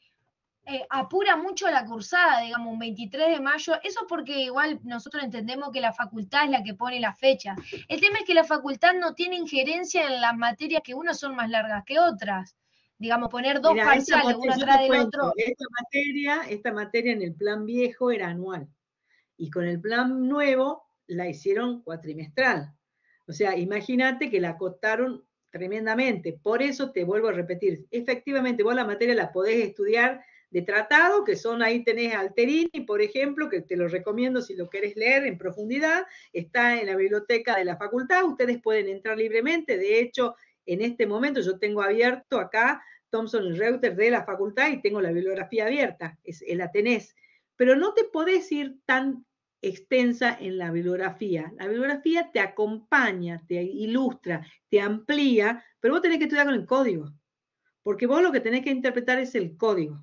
apura mucho la cursada, digamos, un 23 de mayo, eso porque igual nosotros entendemos que la facultad es la que pone la fecha. El tema es que la facultad no tiene injerencia en las materias que unas son más largas que otras. Digamos, poner 2 parciales uno atrás del otro. Esta materia en el plan viejo era anual, y con el plan nuevo la hicieron cuatrimestral. O sea, imagínate que la acotaron tremendamente. Por eso te vuelvo a repetir, efectivamente vos la materia la podés estudiar de tratado, que son, ahí tenés Alterini, por ejemplo, que te lo recomiendo si lo querés leer en profundidad, está en la biblioteca de la facultad, ustedes pueden entrar libremente. De hecho, en este momento yo tengo abierto acá Thomson y Reuters de la facultad y tengo la bibliografía abierta, la tenés, pero no te podés ir tan extensa en la bibliografía. La bibliografía te acompaña, te ilustra, te amplía, pero vos tenés que estudiar con el código, porque vos lo que tenés que interpretar es el código.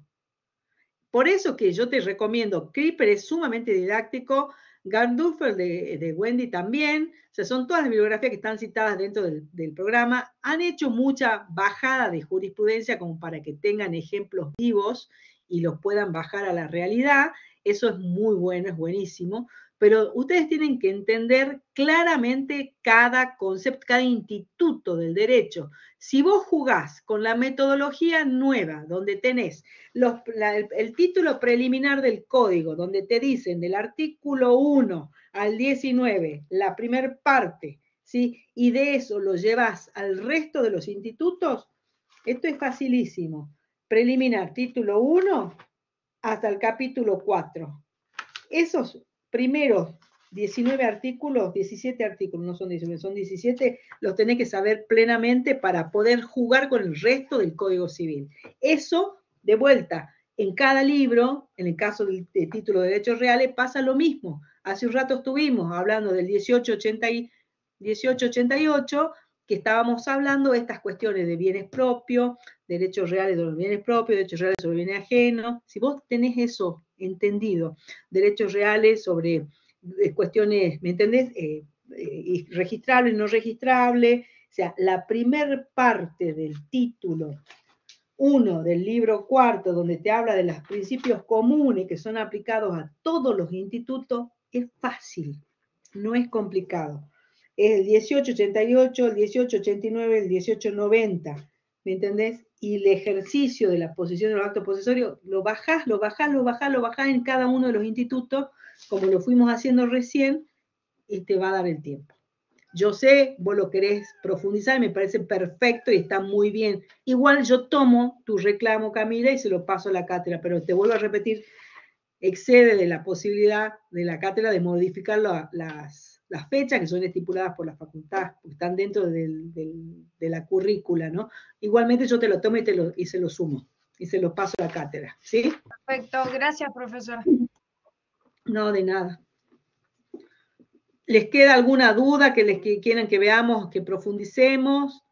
Por eso que yo te recomiendo, Creeper es sumamente didáctico, Garduffer de Wendy también, o sea, son todas las bibliografías que están citadas dentro del programa. Han hecho mucha bajada de jurisprudencia como para que tengan ejemplos vivos y los puedan bajar a la realidad. Eso es muy bueno, es buenísimo, pero ustedes tienen que entender claramente cada concepto, cada instituto del derecho. Si vos jugás con la metodología nueva, donde tenés el título preliminar del código, donde te dicen del artículo 1 al 19, la primer parte, ¿sí? Y de eso lo llevas al resto de los institutos, esto es facilísimo. Preliminar, título 1 hasta el capítulo 4. Esos primeros 19 artículos, 17 artículos, no son 19, son 17, los tenés que saber plenamente para poder jugar con el resto del Código Civil. Eso, de vuelta, en cada libro, en el caso del título de Derechos Reales, pasa lo mismo. Hace un rato estuvimos hablando del 1888, que estábamos hablando, estas cuestiones de bienes propios, derechos reales sobre los bienes propios, derechos reales sobre bienes ajenos. Si vos tenés eso entendido, derechos reales sobre cuestiones, ¿me entendés? Registrable y no registrable. O sea, la primer parte del título 1 del libro cuarto, donde te habla de los principios comunes que son aplicados a todos los institutos, es fácil, no es complicado. Es el 1888, el 1889, el 1890, ¿me entendés? Y el ejercicio de la posición de los actos posesorios, lo bajás en cada uno de los institutos, como lo fuimos haciendo recién, y te va a dar el tiempo. Yo sé, vos lo querés profundizar, me parece perfecto y está muy bien. Igual yo tomo tu reclamo, Camila, y se lo paso a la cátedra, pero te vuelvo a repetir, excede de la posibilidad de la cátedra de modificar las fechas que son estipuladas por la facultad, porque están dentro de la currícula, ¿no? Igualmente yo te lo tomo y se lo sumo, y se lo paso a la cátedra, ¿sí? Perfecto, gracias, profesora. No, de nada. ¿Les queda alguna duda que quieran que veamos, que profundicemos?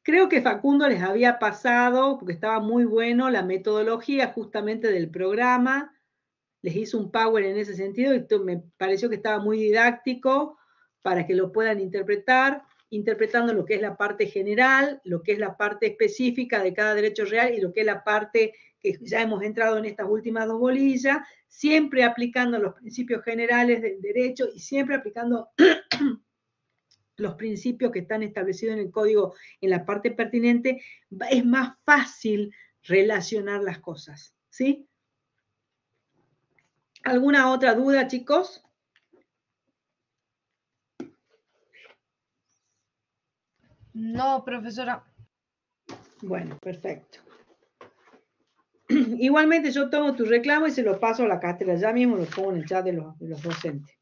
Creo que Facundo les había pasado, porque estaba muy bueno, la metodología justamente del programa. Les hizo un power en ese sentido y me pareció que estaba muy didáctico para que lo puedan interpretar, interpretando lo que es la parte general, lo que es la parte específica de cada derecho real y lo que es la parte que ya hemos entrado en estas últimas dos bolillas, siempre aplicando los principios generales del derecho y siempre aplicando los principios que están establecidos en el código en la parte pertinente. Es más fácil relacionar las cosas, ¿sí? ¿Alguna otra duda, chicos? No, profesora. Bueno, perfecto. Igualmente yo tomo tu reclamo y se lo paso a la cátedra. Ya mismo lo pongo en el chat de los docentes.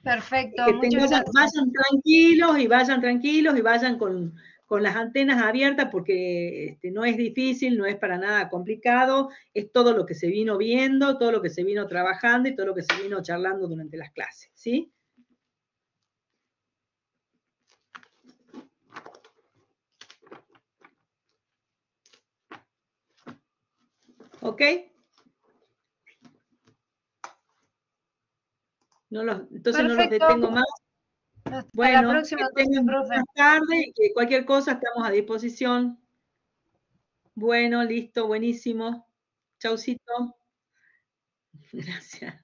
Perfecto, Que muchas gracias. vayan tranquilos y vayan con las antenas abiertas porque no es difícil, no es para nada complicado, es todo lo que se vino viendo, todo lo que se vino trabajando y todo lo que se vino charlando durante las clases, ¿sí? ¿Ok? Entonces no los detengo más. Hasta Bueno, la próxima, que tengan profe. buenas tardes y que cualquier cosa estamos a disposición. Bueno, listo, buenísimo. Chaucito. Gracias.